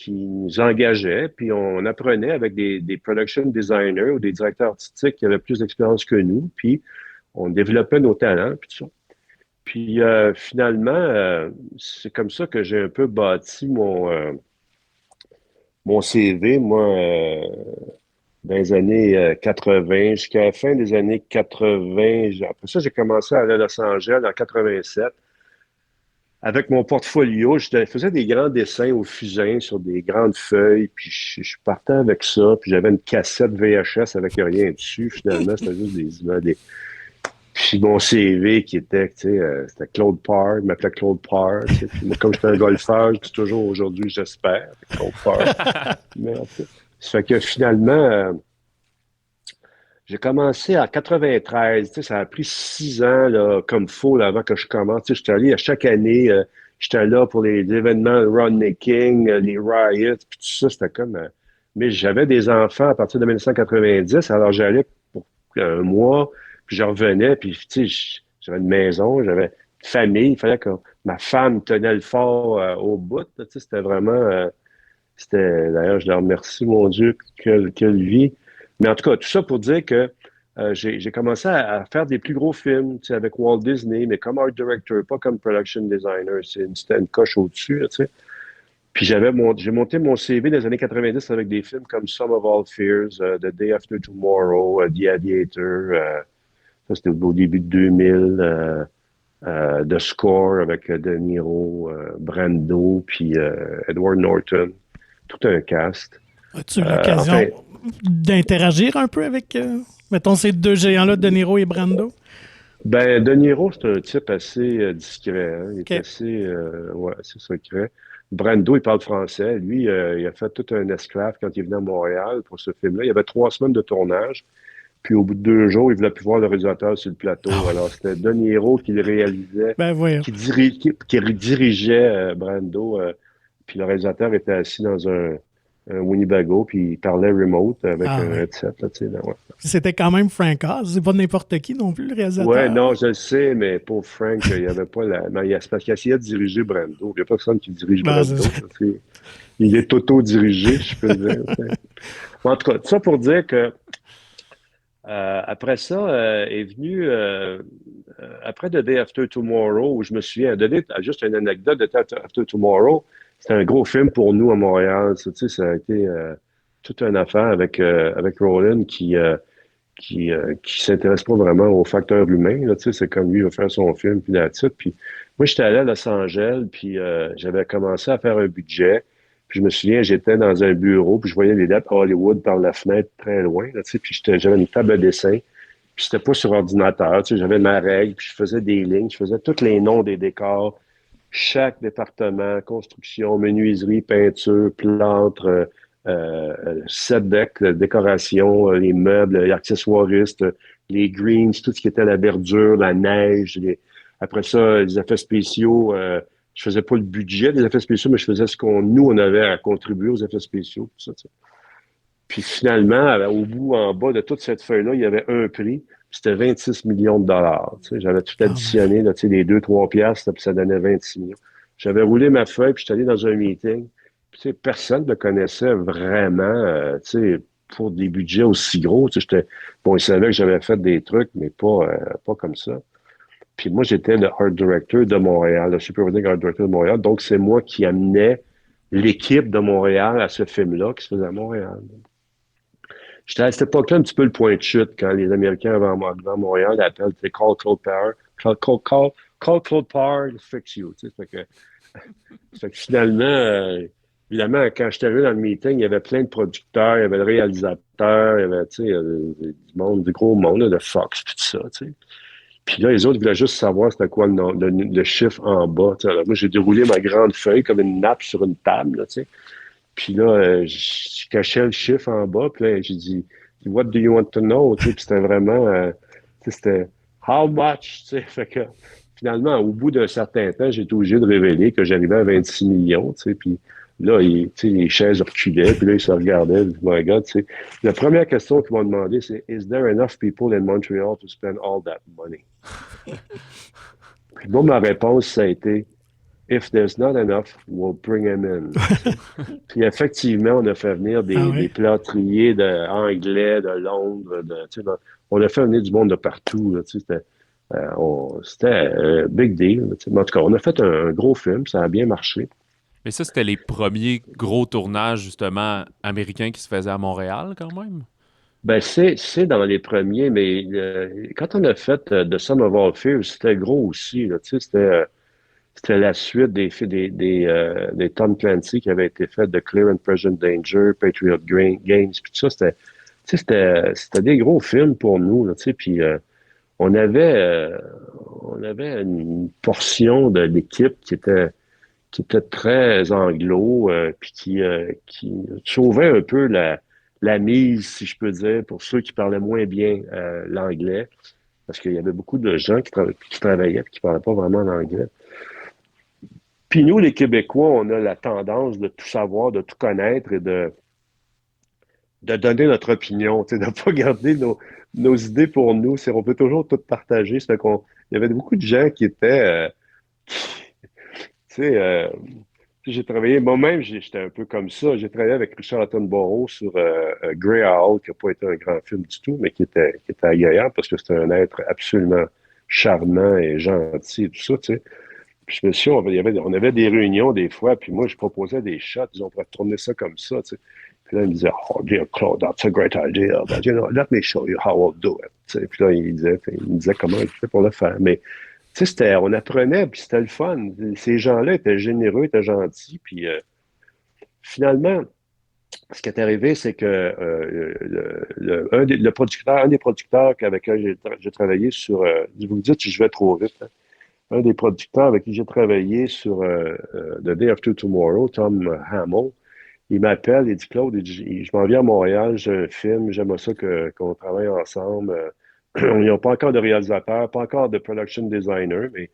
nous engageaient, puis on apprenait avec des production designers ou des directeurs artistiques qui avaient plus d'expérience que nous, puis on développait nos talents, puis tout ça. Puis finalement, c'est comme ça que j'ai un peu bâti mon CV, moi, dans les années 80, jusqu'à la fin des années 80. Après ça, j'ai commencé à aller à Los Angeles en 87. Avec mon portfolio, je faisais des grands dessins au fusain sur des grandes feuilles, puis je partais avec ça, puis j'avais une cassette VHS avec rien dessus. Finalement, c'était juste des images. Puis mon CV qui était, tu sais, c'était Claude Parr, il m'appelait Claude Parr, tu sais. Puis moi, comme j'étais un golfeur, je dis toujours aujourd'hui, j'espère, Claude Parr. Mais en fait, ça fait que finalement, j'ai commencé en 93, tu sais, ça a pris 6 ans là, comme faux là, avant que je commence. Tu sais, j'étais allé à chaque année, j'étais là pour les événements Rodney King, les riots, puis tout ça, c'était comme... mais j'avais des enfants à partir de 1990, alors j'allais pour un mois, puis je revenais, puis tu sais, j'avais une maison, j'avais une famille, il fallait que ma femme tenait le fort au bout, là, tu sais, c'était vraiment... d'ailleurs, je la remercie, mon Dieu, quelle vie. Mais en tout cas, tout ça pour dire que j'ai commencé à faire des plus gros films, tu sais, avec Walt Disney, mais comme art director, pas comme production designer. C'était une coche au-dessus, là, tu sais. Puis j'ai monté mon CV dans les années 90 avec des films comme Some of All Fears, The Day After Tomorrow, The Aviator, ça c'était au début de 2000, The Score avec De Niro, Brando, puis Edward Norton, tout un cast. As-tu eu l'occasion Enfin, d'interagir un peu avec, mettons, ces deux géants-là, De Niro et Brando? ben, De Niro, c'est un type assez discret. Hein. Il est OK. assez, ouais, assez secret. Brando, il parle français. Lui, il a fait tout un esclave quand il est venu à Montréal pour ce film-là. Il y avait 3 semaines de tournage. Puis au bout de 2 jours, il voulait plus voir le réalisateur sur le Ah plateau. oui. Alors, c'était De Niro qui le réalisait, Ben voyons. qui dirigeait Brando. Puis le réalisateur était assis dans un Winnebago, puis il parlait remote avec Ah un oui. headset. Là, tu sais, là, ouais. C'était quand même Frank Oz. C'est pas n'importe qui non plus, le Ouais, réalisateur. non, je le sais, mais pour Frank, il n'y avait pas la. Mais c'est parce qu'il essayait de diriger Brando. Il n'y a pas personne qui dirige Ben, c'est Brando. ça. Il est auto-dirigé, je peux dire. Tu sais. En tout cas, tout ça pour dire que après ça est venu après The Day After Tomorrow, où je me souviens, donner juste une anecdote de The Day After Tomorrow, c'était un gros film pour nous à Montréal. Ça, tu sais, ça a été toute une affaire avec Roland qui s'intéresse pas vraiment au facteur humain. Là, tu sais, c'est comme lui, il va faire son film, puis là-dessus. Puis moi, j'étais allé à Los Angeles, puis j'avais commencé à faire un budget. Puis je me souviens, j'étais dans un bureau, puis je voyais les lettres Hollywood par la fenêtre très loin. Là, tu sais, puis j'avais une table de dessin. Puis c'était pas sur ordinateur. Tu sais, j'avais ma règle, puis je faisais des lignes, je faisais tous les noms des décors, chaque département, construction, menuiserie, peinture, plâtre, set deck, décoration, les meubles, les accessoiristes, les greens, tout ce qui était la verdure, la neige. Après ça, les effets spéciaux. Je faisais pas le budget des effets spéciaux, mais je faisais ce nous, on avait à contribuer aux effets spéciaux. Tout ça, tu sais. Puis finalement, au bout, en bas de toute cette feuille-là, il y avait un prix. Puis c'était 26 millions de dollars. Tu sais, j'avais tout Quand même. additionné, là, tu sais, les 2, 3 piastres, là, puis ça donnait 26 millions. J'avais roulé ma feuille, puis j'étais allé dans un meeting. Puis, tu sais, personne ne me connaissait vraiment, tu sais, pour des budgets aussi gros. Tu sais, bon, ils savaient que j'avais fait des trucs, mais pas comme ça. Puis moi, j'étais le art director de Montréal, le supervising art director de Montréal. Donc, c'est moi qui amenais l'équipe de Montréal à ce film-là qui se faisait à Montréal. J'étais à cette époque-là un petit peu le point de chute quand les Américains avaient devant Montréal appellent, c'est Call Claude Power. Call Claude Power, fix you. Tu sais, fait que finalement, évidemment, quand j'étais arrivé dans le meeting, il y avait plein de producteurs, il y avait le réalisateur, il y avait, tu sais, du monde, du gros monde, là, de Fox, puis tout ça, tu sais. Puis là, les autres voulaient juste savoir c'était quoi le chiffre en bas. Tu sais. Alors, moi, j'ai déroulé ma grande feuille comme une nappe sur une table, là, tu sais. Puis là, je cachais le chiffre en bas, puis là, j'ai dit, What do you want to know? Tu sais, puis c'était vraiment, tu sais, c'était How much? Tu sais, fait que finalement, au bout d'un certain temps, j'ai été obligé de révéler que j'arrivais à 26 millions, tu sais, puis là, tu sais, les chaises reculaient, puis là, ils se regardaient, ils disaient, My God, tu sais. La première question qu'ils m'ont demandé, c'est Is there enough people in Montreal to spend all that money? Puis moi, ma réponse, ça a été If there's not enough, we'll bring them in. Puis effectivement, on a fait venir des plâtriers anglais de Londres, tu sais, on a fait venir du monde de partout. Là, tu sais, c'était un big deal. Tu sais. Mais en tout cas, on a fait un gros film, ça a bien marché. Mais ça, c'était les premiers gros tournages, justement, américains qui se faisaient à Montréal, quand même? Ben, c'est dans les premiers, mais quand on a fait The Sum of All Fears, c'était gros aussi. Là, tu sais, c'était la suite des Tom Clancy qui avaient été faits de Clear and Present Danger, Patriot Games, puis tout ça. C'était des gros films pour nous, là, tu sais, puis on avait, euh, on avait une portion de l'équipe qui était très anglo, puis qui sauvait un peu la mise, si je peux dire, pour ceux qui parlaient moins bien l'anglais, parce qu'il y avait beaucoup de gens qui travaillaient et qui ne parlaient pas vraiment l'anglais. Puis nous, les Québécois, on a la tendance de tout savoir, de tout connaître et de donner notre opinion, de ne pas garder nos idées pour nous. On peut toujours tout partager. Il y avait beaucoup de gens qui étaient, tu sais, j'ai travaillé, moi-même, j'étais un peu comme ça. J'ai travaillé avec Richard Attenborough sur Grey Owl, qui n'a pas été un grand film du tout, mais qui était agréable parce que c'était un être absolument charmant et gentil et tout ça, tu sais. Puis je me suis dit, on avait des réunions des fois, puis moi, je proposais des shots, disons, on pourrait tourner ça comme ça, tu sais. Puis là, il me disait, Oh, dear Claude, that's a great idea, but, let me show you how I'll do it. Tu sais. Puis là, il me disait comment il fait pour le faire. Mais, tu sais, on apprenait, puis c'était le fun. Ces gens-là étaient généreux, étaient gentils, puis finalement, ce qui est arrivé, c'est que un des producteurs avec qui j'ai travaillé sur, vous me dites si je vais trop vite, hein. Un des producteurs avec qui j'ai travaillé sur The Day After Tomorrow, Tom Hamill, il m'appelle, il dit Claude, je m'en viens à Montréal, j'ai un film, j'aimerais ça qu'on travaille ensemble. Ils n'ont pas encore de réalisateur, pas encore de production designer, mais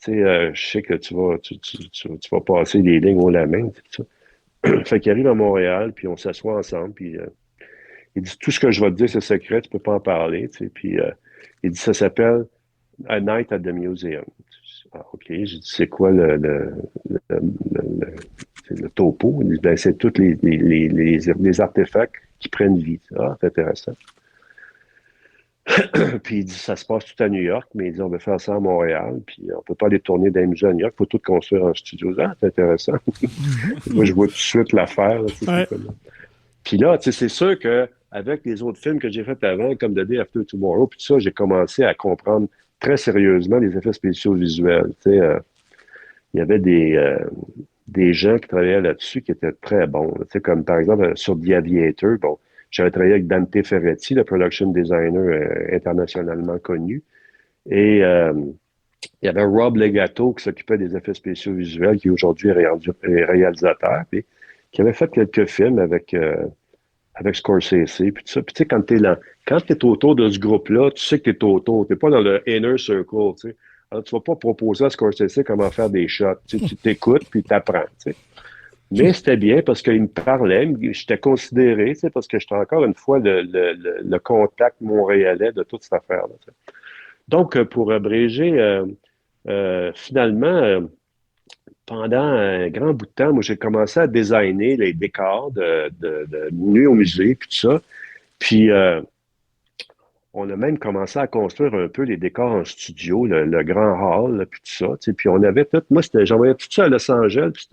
tu sais, je sais que tu vas passer les lignes haut la main, tout ça. Fait qu'il arrive à Montréal, puis on s'assoit ensemble, puis il dit tout ce que je vais te dire, c'est secret, tu peux pas en parler, tu sais, puis il dit ça s'appelle A Night at the Museum. Ah, OK, j'ai dit, c'est quoi le topo? Il dit, ben, c'est tous les artefacts qui prennent vie. Ah, c'est intéressant. Puis il dit, ça se passe tout à New York, mais il dit, on va faire ça à Montréal, puis on peut pas aller tourner dans les musées à New York, il faut tout construire en studio. Ah, c'est intéressant. Moi, je vois tout de suite l'affaire. Là, Ouais. puis là, tu sais, c'est sûr que avec les autres films que j'ai faits avant, comme The Day After Tomorrow, puis tout ça, j'ai commencé à comprendre très sérieusement les effets spéciaux visuels. Tu sais, il y avait des gens qui travaillaient là-dessus qui étaient très bons. Tu sais, comme par exemple sur The Aviator, bon, j'avais travaillé avec Dante Ferretti, le production designer internationalement connu. Et il y avait Rob Legato qui s'occupait des effets spéciaux visuels, qui aujourd'hui est réalisateur, puis qui avait fait quelques films avec Scorsese, puis tout ça. Puis tu sais, quand t'es autour de ce groupe-là, tu sais que t'es autour. T'es pas dans le inner circle, tu sais. Alors, tu vas pas proposer à Scorsese comment faire des shots. Tu sais, tu t'écoutes, puis t'apprends, tu sais. Mais c'était bien parce qu'il me parlait, j'étais considéré, tu sais, parce que j'étais encore une fois le contact montréalais de toute cette affaire-là. Tu sais. Donc, pour abréger, finalement, pendant un grand bout de temps, moi, j'ai commencé à designer les décors de Nuit au musée, puis tout ça. Puis, on a même commencé à construire un peu les décors en studio, le grand hall, là, puis tout ça. Tu sais. Puis, on avait tout, moi, j'envoyais tout ça à Los Angeles, puis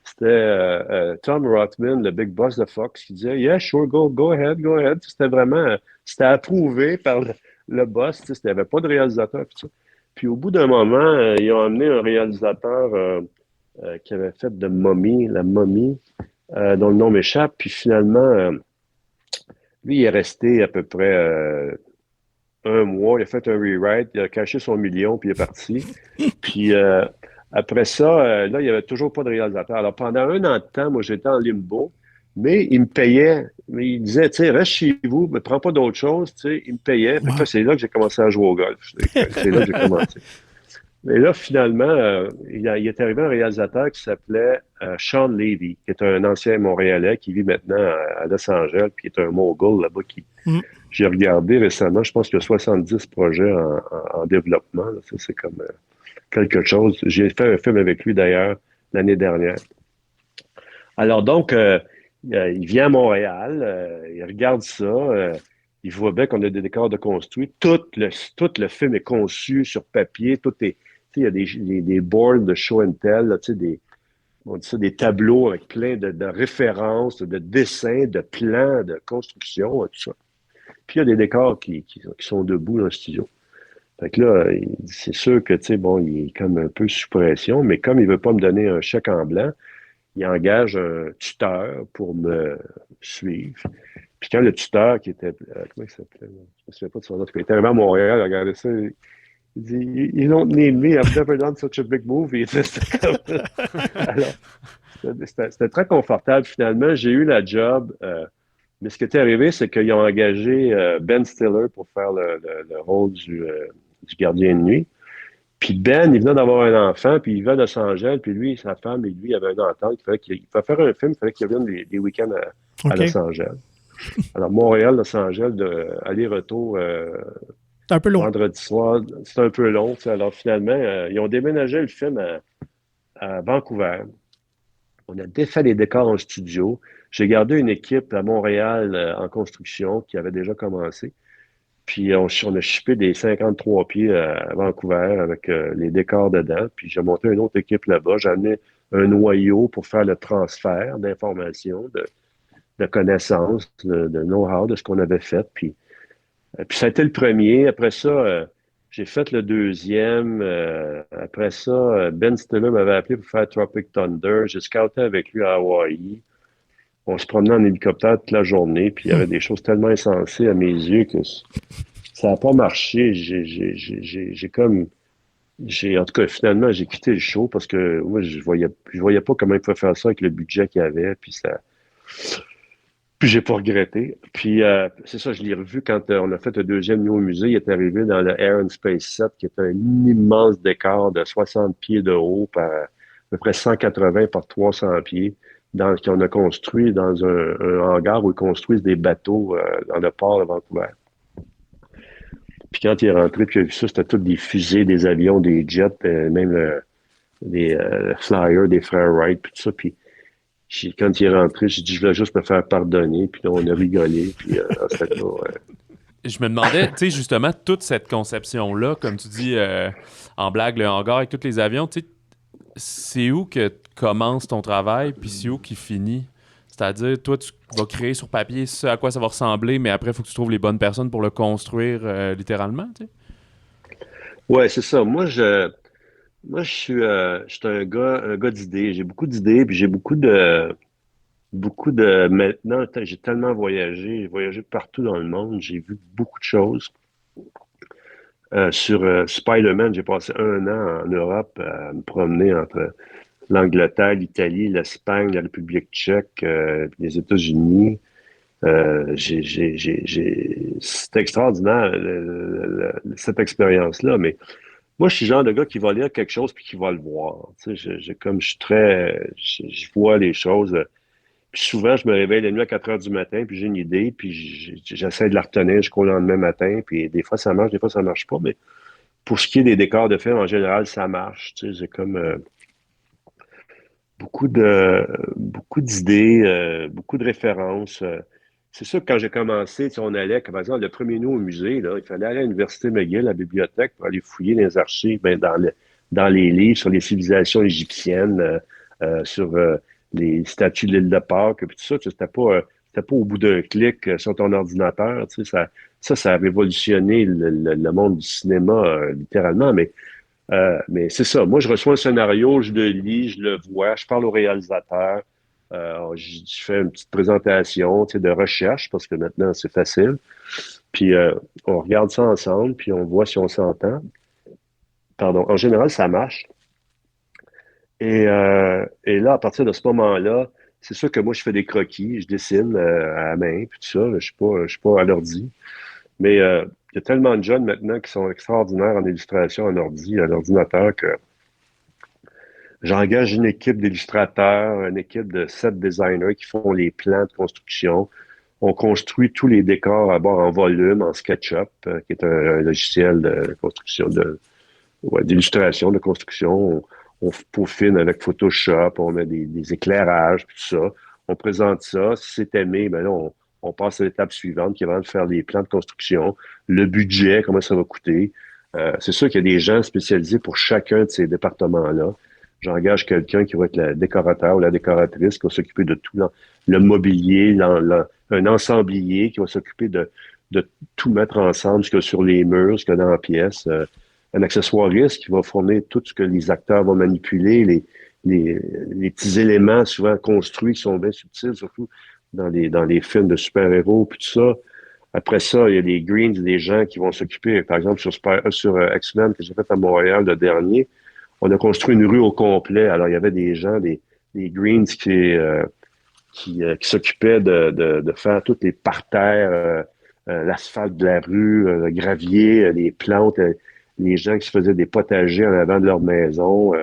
C'était Tom Rothman, le big boss de Fox, qui disait Yeah, sure, go ahead, go ahead. C'était vraiment, c'était approuvé par le boss. Tu sais, il n'y avait pas de réalisateur. Puis, ça. Puis au bout d'un moment, ils ont amené un réalisateur qui avait fait de Mommy, la momie, dont le nom m'échappe. Puis finalement, lui, il est resté à peu près un mois. Il a fait un rewrite, il a caché son million, puis il est parti. Puis après ça, là, il n'y avait toujours pas de réalisateur. Alors pendant un an de temps, moi, j'étais en limbo, mais il me payait. Mais il disait, tu sais, reste chez vous, ne prends pas d'autre chose. Tu sais, il me payait. Fait que là, Wow. c'est là que j'ai commencé à jouer au golf. C'est là que j'ai commencé. Mais là, finalement, il est arrivé un réalisateur qui s'appelait Sean Levy, qui est un ancien Montréalais qui vit maintenant à Los Angeles, puis qui est un mogul là-bas qui, Mm. j'ai regardé récemment, je pense qu'il y a 70 projets en développement. Là. Ça, c'est comme quelque chose. J'ai fait un film avec lui d'ailleurs l'année dernière. Alors donc, il vient à Montréal, il regarde ça, il voit bien qu'on a des décors de construit. Tout le film est conçu sur papier, tout est, tu sais, il y a des boards de show and tell, là, tu sais, on dit ça, des tableaux avec plein de références, de dessins, de plans, de construction, tout ça. Puis il y a des décors qui sont debout dans le studio. Fait que là, c'est sûr que, tu sais, bon, il est comme un peu sous pression, mais comme il veut pas me donner un chèque en blanc, il engage un tuteur pour me suivre. Puis quand le tuteur qui était, comment il s'appelait? Je me souviens pas de son nom. Il était arrivé à Montréal, il regardait ça, il dit, You don't need me, I've never done such a big movie. C'était comme... Alors, c'était très confortable finalement. J'ai eu la job. Mais ce qui est arrivé, c'est qu'ils ont engagé Ben Stiller pour faire le rôle du gardien de nuit. Puis Ben, il venait d'avoir un enfant, puis il va à Los Angeles, puis lui, sa femme et lui avaient une entente. Il fallait faire un film, il fallait qu'il revienne des week-ends à OK. Los Angeles. Alors, Montréal, Los Angeles, aller-retour C'est un peu long. vendredi soir, c'est un peu long. Tu sais. Alors, finalement, ils ont déménagé le film à Vancouver. On a défait les décors en studio. J'ai gardé une équipe à Montréal en construction qui avait déjà commencé. Puis on a shippé des 53 pieds à Vancouver avec les décors dedans. Puis j'ai monté une autre équipe là-bas. J'ai amené un noyau pour faire le transfert d'informations, de connaissances, de know-how de ce qu'on avait fait. Puis ça a été le premier. Après ça, j'ai fait le deuxième. Après ça, Ben Stiller m'avait appelé pour faire Tropic Thunder. J'ai scouté avec lui à Hawaï. On se promenait en hélicoptère toute la journée, puis il y avait des choses tellement insensées à mes yeux que ça n'a pas marché. En tout cas, finalement, j'ai quitté le show parce que moi, je voyais pas comment il pouvait faire ça avec le budget qu'il avait, puis j'ai pas regretté. Puis c'est ça, je l'ai revu quand on a fait le deuxième nuit au musée. Il est arrivé dans le Air and Space Set, qui est un immense décor de 60 pieds de haut par à peu près 180 par 300 pieds, qu'on a construit dans un hangar où ils construisent des bateaux dans le port de Vancouver. Puis quand il est rentré, puis il a vu ça, c'était toutes des fusées, des avions, des jets, même des flyers des frères Wright, puis tout ça. Puis quand il est rentré, j'ai dit, je voulais juste me faire pardonner. Puis là, on a rigolé. Puis c'était là, Je me demandais, tu sais, justement, toute cette conception-là, comme tu dis en blague, le hangar avec tous les avions, tu sais, c'est où que commence ton travail, puis c'est où qui finit? C'est-à-dire, toi, tu vas créer sur papier ce à quoi ça va ressembler, mais après, il faut que tu trouves les bonnes personnes pour le construire littéralement, tu sais? ouais, c'est ça. Moi, je suis un gars d'idées. J'ai beaucoup d'idées, puis j'ai beaucoup de. Maintenant, j'ai tellement voyagé. J'ai voyagé partout dans le monde. J'ai vu beaucoup de choses. Sur Spider-Man, j'ai passé un an en Europe à me promener entre l'Angleterre, l'Italie, l'Espagne, la République tchèque, les États-Unis. C'était extraordinaire, cette expérience-là. Mais moi, je suis le genre de gars qui va lire quelque chose puis qui va le voir. Tu sais, comme je suis très, je vois les choses. Puis souvent, je me réveille la nuit à 4 heures du matin, puis j'ai une idée, puis j'essaie de la retenir jusqu'au lendemain matin. Puis des fois, ça marche, des fois, ça marche pas. Mais pour ce qui est des décors de film, en général, ça marche. Tu sais, j'ai comme beaucoup d'idées, beaucoup de références. C'est sûr que quand j'ai commencé, tu sais, on allait, par exemple, le premier nous au musée, là, il fallait aller à l'Université McGill, à la bibliothèque, pour aller fouiller dans les archives, ben, dans les livres sur les civilisations égyptiennes, sur les statues de l'île de Pâques, puis tout ça, c'était pas au bout d'un clic sur ton ordinateur. Ça a révolutionné le monde du cinéma, littéralement. Mais c'est ça. Moi, je reçois un scénario, je le lis, je le vois, je parle au réalisateur, je fais une petite présentation, de recherche, parce que maintenant, c'est facile. Puis, on regarde ça ensemble, puis on voit si on s'entend. Pardon. En général, ça marche. Et là, à partir de ce moment-là, c'est sûr que moi, je fais des croquis, je dessine à la main, puis tout ça. Je suis pas à l'ordi. Mais il y a tellement de jeunes maintenant qui sont extraordinaires en illustration en ordi, à l'ordinateur, que j'engage une équipe d'illustrateurs, une équipe de 7 designers qui font les plans de construction. On construit tous les décors à bord en volume, en SketchUp, qui est un logiciel de construction, d'illustration, de construction. On peaufine avec Photoshop, on met des éclairages, puis tout ça. On présente ça. Si c'est aimé, ben là, on passe à l'étape suivante, qui est vraiment de faire les plans de construction, le budget, comment ça va coûter. C'est sûr qu'il y a des gens spécialisés pour chacun de ces départements-là. J'engage quelqu'un qui va être le décorateur ou la décoratrice qui va s'occuper de tout le mobilier, un ensemblier qui va s'occuper de tout mettre ensemble, ce qu'il y a sur les murs, ce qu'il y a dans la pièce. Un accessoiriste qui va fournir tout ce que les acteurs vont manipuler, les petits éléments souvent construits qui sont bien subtils, surtout dans les films de super-héros, puis tout ça. Après ça, il y a des greens, des gens qui vont s'occuper, par exemple, sur X-Men que j'ai fait à Montréal le dernier, on a construit une rue au complet. Alors, il y avait des gens, des greens qui s'occupaient de faire tous les parterres, l'asphalte de la rue, le gravier, les plantes, les gens qui se faisaient des potagers en avant de leur maison.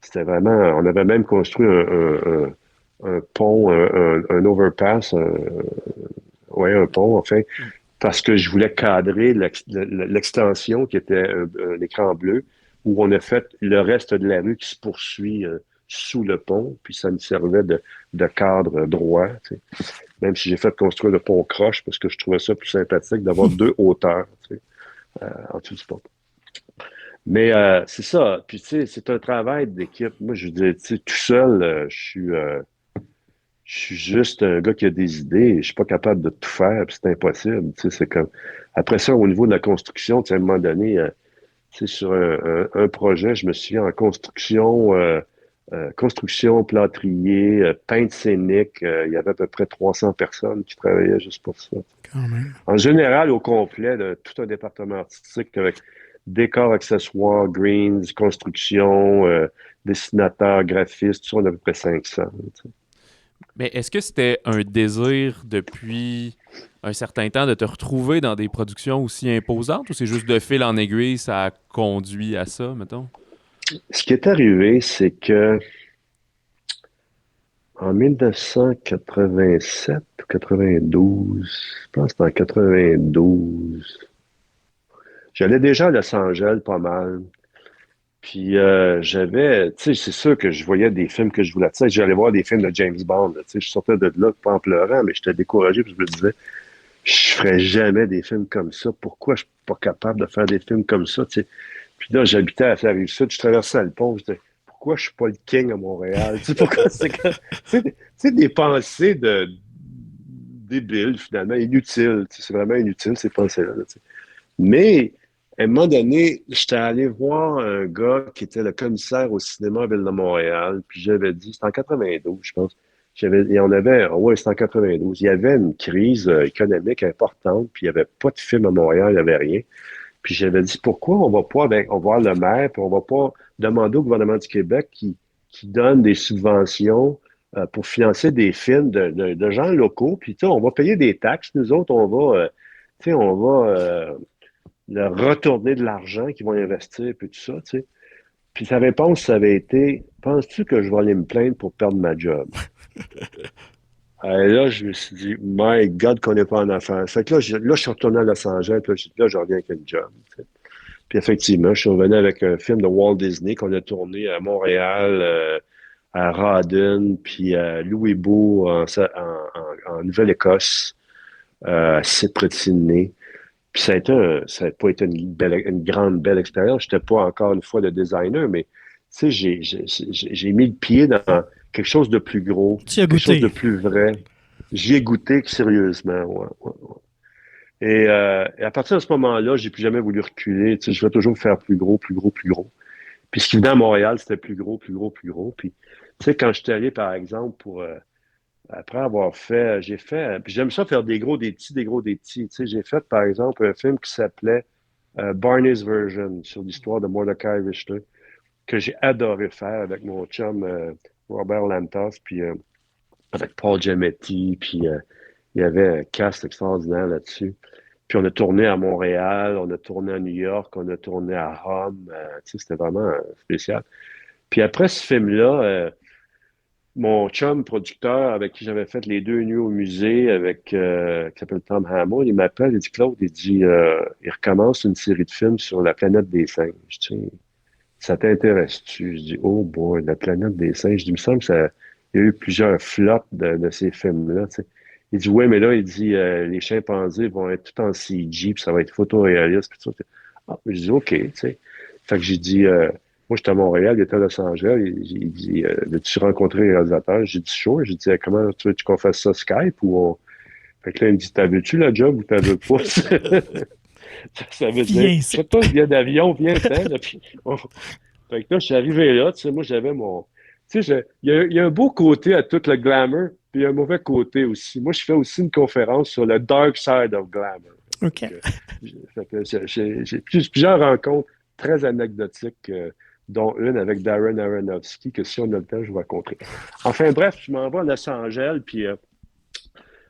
C'était vraiment... On avait même construit un pont, un overpass, un pont, enfin, parce que je voulais cadrer l'extension qui était un écran bleu, où on a fait le reste de la rue qui se poursuit sous le pont, puis ça me servait de cadre droit, tu sais. Même si j'ai fait construire le pont croche, parce que je trouvais ça plus sympathique d'avoir 2 hauteurs, tu sais, en dessous du pont. Mais c'est ça. Puis, tu sais, c'est un travail d'équipe. Moi, je veux dire, tu sais, tout seul, je suis juste un gars qui a des idées. Je suis pas capable de tout faire, puis c'est impossible. Tu sais, c'est comme... Après ça, au niveau de la construction, tu sais, à un moment donné, tu sais, sur un projet, je me souviens en construction, plâtrier, peintre scénique, il y avait à peu près 300 personnes qui travaillaient juste pour ça. Quand même. En général, au complet, tout un département artistique avec décors, accessoires, greens, construction, dessinateur, graphiste, tout ça, on a à peu près 500. Tu sais. Mais est-ce que c'était un désir depuis un certain temps de te retrouver dans des productions aussi imposantes ou c'est juste de fil en aiguille, ça a conduit à ça, mettons? Ce qui est arrivé, c'est que en 1987 ou 92, je pense que c'était en 92, j'allais déjà à Los Angeles pas mal. Puis j'avais, tu sais, c'est sûr que je voyais des films que je voulais, tu sais, j'allais voir des films de James Bond, là, tu sais, je sortais de là pas en pleurant, mais j'étais découragé parce que je me disais, je ferais jamais des films comme ça. Pourquoi je suis pas capable de faire des films comme ça, tu sais? Puis là, j'habitais à la Rive-Sud, je traversais le pont, je disais, pourquoi je suis pas le king à Montréal? Tu sais, pourquoi c'est des pensées débiles, finalement, inutiles. Tu sais, c'est vraiment inutile, ces pensées-là, là, tu sais. Mais, à un moment donné, j'étais allé voir un gars qui était le commissaire au cinéma à Ville de Montréal, puis j'avais dit, c'était en 92, je pense. C'était en 92. Il y avait une crise économique importante, puis il n'y avait pas de film à Montréal, il n'y avait rien. Puis j'avais dit, pourquoi on va pas, on va voir le maire, puis on va pas demander au gouvernement du Québec qui donne des subventions pour financer des films de gens locaux, puis tu sais, on va payer des taxes, nous autres, on va leur retourner de l'argent qu'ils vont investir, puis tout ça, tu sais. Puis sa réponse, ça avait été, penses-tu que je vais aller me plaindre pour perdre ma job? Et là, je me suis dit, my God, qu'on n'est pas en affaires. Fait que là, je suis retourné à Los Angeles, puis là, je reviens avec une job, tu sais. Puis effectivement, je suis revenu avec un film de Walt Disney qu'on a tourné à Montréal, à Rawdon, puis à Louisbourg, en Nouvelle-Écosse, à Sydney. Puis ça n'a pas été une grande, belle expérience. Je n'étais pas encore une fois le designer, mais tu sais, j'ai mis le pied dans... quelque chose de plus gros, Tu as quelque chose de goûté. plus vrai. J'y ai goûté sérieusement, ouais, ouais, ouais. Et à partir de ce moment-là, j'ai plus jamais voulu reculer. Tu sais, je vais toujours faire plus gros, plus gros, plus gros. Puis ce qui venait à Montréal, c'était plus gros, plus gros, plus gros. Puis, tu sais, quand j'étais allé, par exemple, après avoir fait, j'ai fait, puis j'aime ça faire des gros, des petits, des gros, des petits. Tu sais, j'ai fait, par exemple, un film qui s'appelait Barney's Version sur l'histoire de Mordecai Richler, que j'ai adoré faire avec mon chum Robert Lantoff, puis avec Paul Giamatti, puis il y avait un cast extraordinaire là-dessus. Puis on a tourné à Montréal, on a tourné à New York, on a tourné à Rome. Tu sais, c'était vraiment spécial. Puis après ce film-là, mon chum producteur avec qui j'avais fait les 2 nuits au musée, qui s'appelle Tom Hamill, il m'appelle, il dit Claude, il recommence une série de films sur la planète des singes. Tu sais, ça t'intéresse-tu? Je dis, oh boy, la planète des singes. Je dis, il me semble que il y a eu plusieurs flops de ces films-là. Tu sais. Il dit, ouais, mais là, il dit, les chimpanzés vont être tout en CG, puis ça va être photoréaliste. Puis tout ça. Ah, je dis, OK, tu sais. Fait que j'ai dit, moi, j'étais à Montréal, il était à Los Angeles. Il dit, veux-tu rencontrer les réalisateurs? J'ai dit, sure. J'ai dit, comment tu veux qu'on fasse ça Skype ou on. Fait que là, il me dit, t'as veux-tu la job ou t'as veux pas? Ça veut dire, Viens ici. achète-toi le billet d'avion, viens-t'en. Là, puis fait que là, je suis arrivé là, tu sais, moi, j'avais mon. Tu sais, il y a un beau côté à tout le glamour, puis il y a un mauvais côté aussi. Moi, je fais aussi une conférence sur le dark side of glamour. OK. Fait que j'ai plusieurs rencontres très anecdotiques, dont une avec Darren Aronofsky, que si on a le temps, je vous raconterai. Enfin, bref, je m'en vais à Los Angeles, puis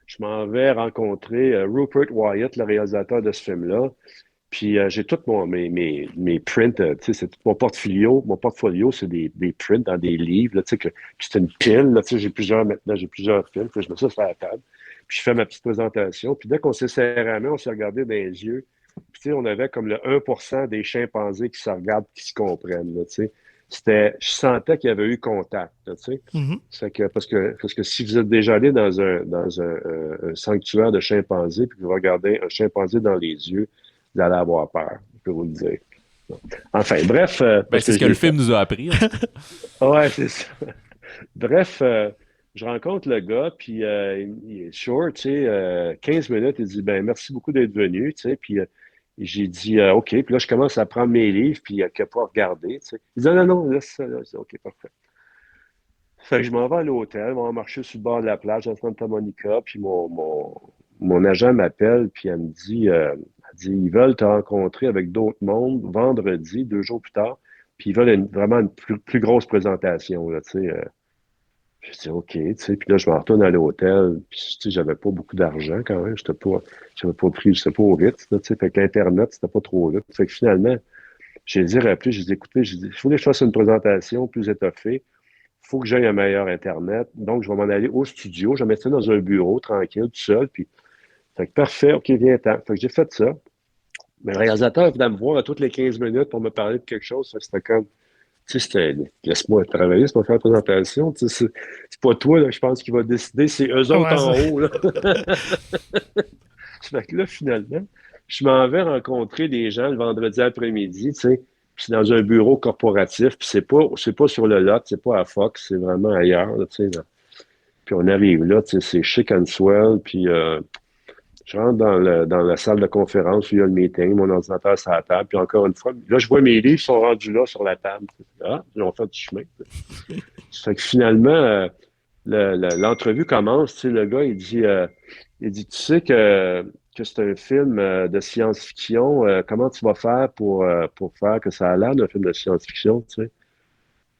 je m'en vais rencontrer Rupert Wyatt, le réalisateur de ce film-là. Puis j'ai tout mes prints, tu sais, c'est tout mon portfolio. Mon portfolio, c'est des prints dans des livres, là, tu sais, puis c'est une pile, là, tu sais, j'ai plusieurs films, puis je mets ça sur la table. Puis je fais ma petite présentation. Puis dès qu'on s'est serré la main, on s'est regardé dans les yeux. Puis tu sais, on avait comme le 1% des chimpanzés qui se regardent, qui se comprennent, là, tu sais. Je sentais qu'il y avait eu contact, là, tu sais. Mhm. Parce que si vous êtes déjà allé un sanctuaire de chimpanzés, puis que vous regardez un chimpanzé dans les yeux, vous allez avoir peur, je peux vous le dire. Enfin, bref, Ben, parce c'est que ce je que le l'ai fait. film nous a appris. Ouais, c'est ça. Bref, je rencontre le gars, puis il est short, tu sais, 15 minutes, il dit, ben merci beaucoup d'être venu, tu sais, puis j'ai dit, OK, puis là, je commence à prendre mes livres, puis il n'a qu'à pas regarder, tu sais. Il dit, non, non, non, laisse ça, là. Je dis, OK, parfait. Fait que je m'en vais à l'hôtel, on va marcher sur le bord de la plage à Santa Monica, puis mon agent m'appelle, puis elle dit, ils veulent te rencontrer avec d'autres mondes vendredi, 2 jours plus tard, puis ils veulent vraiment une plus grosse présentation, là, tu sais. Je dis, OK, tu sais, puis là, je me retourne à l'hôtel, puis tu sais, j'avais pas beaucoup d'argent quand même, j'avais pas pris, c'était pas au Ritz, là, tu sais, fait que l'Internet, c'était pas trop là. Fait que finalement, j'ai dit, rappelé, j'ai dit, écoutez, j'ai dit, il faut que je fasse une présentation plus étoffée, il faut que j'aie un meilleur Internet. Donc, je vais m'en aller au studio. Je vais mettre ça dans un bureau, tranquille, tout seul. Puis, fait que parfait, OK, viens-t'en. Fait que j'ai fait ça. Mais le réalisateur venait me voir à toutes les 15 minutes pour me parler de quelque chose. Fait que c'était comme, tu sais, laisse-moi travailler, c'est pas faire la présentation. Tu sais, c'est pas toi, là, je pense, qui va décider, c'est eux autres Ouais, en haut, là. Fait que là, finalement, je m'en vais rencontrer des gens le vendredi après-midi, tu sais. Puis c'est dans un bureau corporatif, puis c'est pas sur le lot, c'est pas à Fox, c'est vraiment ailleurs, là, tu sais. Là. Puis on arrive là, tu sais, c'est chic and swell, puis je rentre dans la salle de conférence où il y a le meeting, mon ordinateur sur la table, puis encore une fois, là, je vois mes livres sont rendus là sur la table. Ah, ils ont fait du chemin. Fait que finalement, l'entrevue commence, tu sais, le gars, il dit, tu sais que c'est un film de science-fiction, comment tu vas faire pour faire que ça a l'air d'un film de science-fiction, tu sais?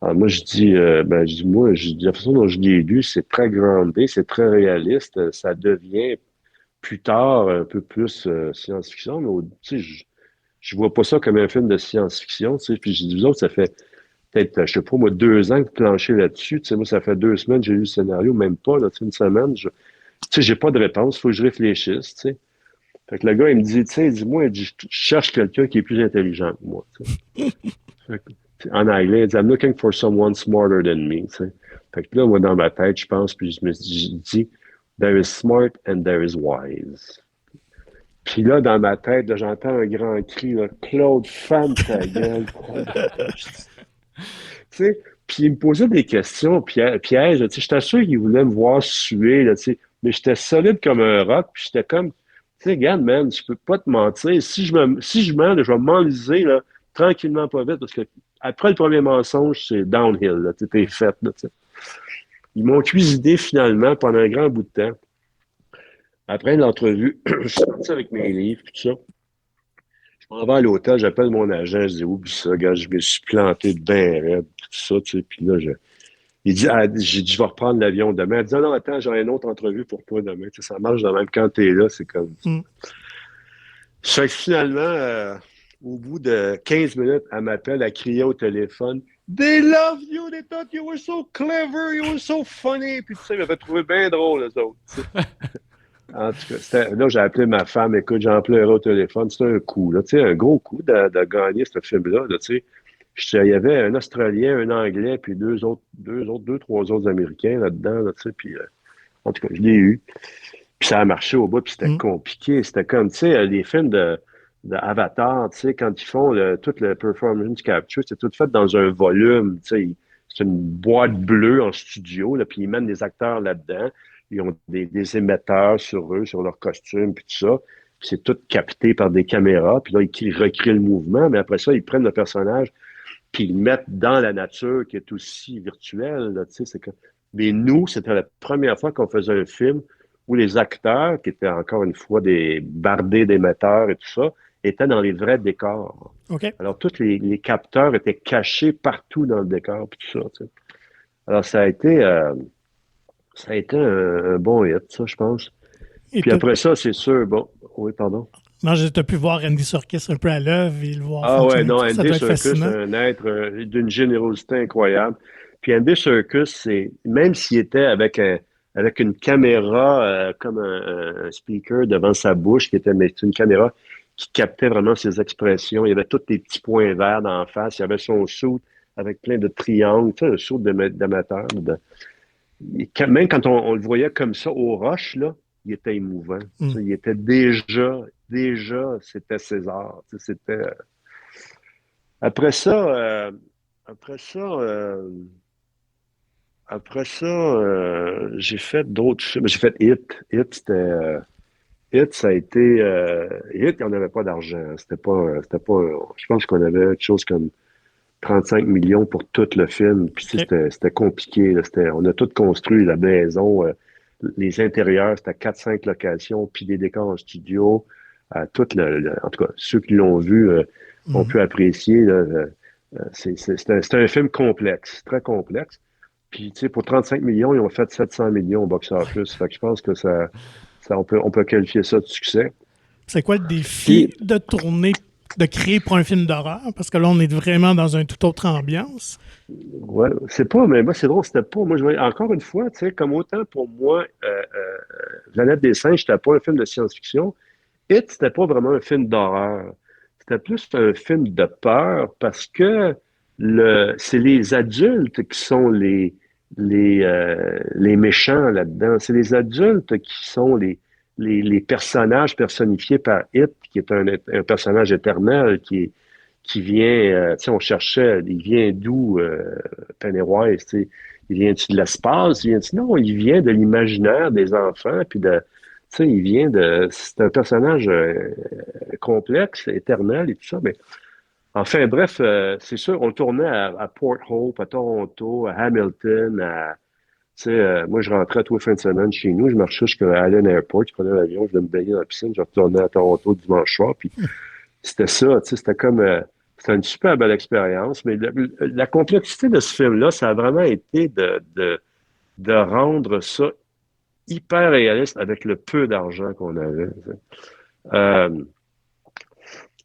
Alors moi, je dis, la façon dont je l'ai lu, c'est très groundé, c'est très réaliste, ça devient plus tard un peu plus science-fiction, mais tu sais, je vois pas ça comme un film de science-fiction, tu sais, puis j'ai dit, vous autres, ça fait peut-être, je sais pas, moi, 2 ans que vous planchez là-dessus, tu sais, moi, ça fait 2 semaines, j'ai lu le scénario, même pas, là, tu sais, une semaine, tu sais, j'ai pas de réponse, il faut que je réfléchisse, tu sais. Fait que le gars, il me dit, tu sais, dis-moi, je cherche quelqu'un qui est plus intelligent que moi, tu sais. Fait que, en anglais, il dit, I'm looking for someone smarter than me, tu sais. Fait que là, moi, dans ma tête, je pense, puis je dis, there is smart and there is wise. Puis là, dans ma tête, là, j'entends un grand cri, là, Claude, ferme ta gueule. Tu sais, Puis il me posait des questions, pièges. J'étais sûr qu'il voulait me voir suer, là, tu sais, mais j'étais solide comme un roc, puis j'étais comme, tu sais, regarde, man, je peux pas te mentir. Si je mens, là, je vais m'enliser, là, tranquillement, pas vite, parce que après le premier mensonge, c'est downhill, là, t'es fait, là, tu sais. Ils m'ont cuisiné finalement pendant un grand bout de temps. Après l'entrevue, je suis parti avec mes livres, tout ça. Je m'en vais à l'hôtel, j'appelle mon agent, je dis, oublie ça, gars, je me suis planté de ben raide, tout ça, tu sais, puis là, il dit, j'ai dit, je vais reprendre l'avion demain. Elle dit, non, attends, j'aurai une autre entrevue pour toi demain. Tu sais, ça marche de même quand t'es là, c'est comme ça. Fait que finalement, au bout de 15 minutes, elle m'appelle, elle criait au téléphone, They love you, they thought you were so clever, you were so funny. Puis tu sais, ils m'avaient trouvé bien drôle, les autres. En tout cas, là, j'ai appelé ma femme, écoute, j'en pleurais au téléphone. C'était un coup, là, tu sais, un gros coup de gagner ce film-là, là, tu sais. Il y avait un Australien, un Anglais, puis deux, trois autres Américains là-dedans, là, tu sais, puis en tout cas, je l'ai eu. Puis ça a marché au bout, puis c'était compliqué. C'était comme, tu sais, les films de Avatar, tu sais, quand ils font tout le performance capture, c'est tout fait dans un volume, tu sais. C'est une boîte bleue en studio, là, puis ils mettent des acteurs là-dedans. Ils ont des émetteurs sur eux, sur leurs costumes, puis tout ça. Puis c'est tout capté par des caméras. Puis là, ils recréent le mouvement, mais après ça, ils prennent le personnage, puis ils le mettent dans la nature qui est aussi virtuelle. Là, tu sais, mais nous, c'était la première fois qu'on faisait un film où les acteurs, qui étaient encore une fois des bardés d'émetteurs et tout ça, étaient dans les vrais décors. Okay. Alors, tous les capteurs étaient cachés partout dans le décor, puis tout ça. Tu sais. Alors, ça a été un bon hit, ça, je pense. Et puis après ça, c'est sûr, bon, oui, pardon. Non, tu as pu voir Andy Serkis un peu à l'œuvre et le voir. Ah ouais, non, Andy Serkis, c'est un être d'une générosité incroyable. Puis Andy Serkis, même s'il était avec une caméra comme un speaker devant sa bouche, mais c'est une caméra qui captait vraiment ses expressions. Il y avait tous les petits points verts d'en face. Il y avait son suit avec plein de triangles, tu sais, le suit d'amateur. Même quand on le voyait comme ça aux roches, là, il était émouvant. Il était déjà, c'était César. C'était. Après ça, j'ai fait d'autres films. J'ai fait Hit. Hit, ça a été. Hit, il n'y en avait pas d'argent. C'était pas. Je pense qu'on avait quelque chose comme 35 millions pour tout le film. Puis c'était compliqué. Là. On a tout construit, la maison, les intérieurs, c'était 4-5 locations, puis des décors en studio. En tout cas, ceux qui l'ont vu ont pu apprécier. C'est un film complexe, très complexe. Puis, tu sais, pour 35 millions, ils ont fait 700 millions au box-office. Fait que je pense que on peut qualifier ça de succès. C'est quoi le défi de tourner, de créer pour un film d'horreur? Parce que là, on est vraiment dans une toute autre ambiance. Ouais, c'est pas, mais moi, c'est drôle, c'était pas. Moi, encore une fois, tu sais, comme autant pour moi, Planète des singes, c'était pas un film de science-fiction. It, c'était pas vraiment un film d'horreur. C'était plus un film de peur parce que c'est les adultes qui sont les méchants là-dedans. C'est les adultes qui sont les personnages personnifiés par It, qui est un personnage éternel qui vient, tu sais, on cherchait, il vient d'où, Pennywise, tu sais, il vient-tu de l'espace? Non, il vient de l'imaginaire des enfants, puis tu sais, c'est un personnage complexe, éternel et tout ça, mais enfin, bref, c'est sûr, on tournait à Port Hope, à Toronto, à Hamilton, tu sais, moi, je rentrais tous les fins de semaine chez nous, je marchais jusqu'à Allen Airport, je prenais l'avion, je venais me baigner dans la piscine, je retournais à Toronto dimanche soir, puis c'était ça, tu sais, c'était comme, c'était une super belle expérience, mais la complexité de ce film-là, ça a vraiment été de rendre ça hyper réaliste avec le peu d'argent qu'on avait.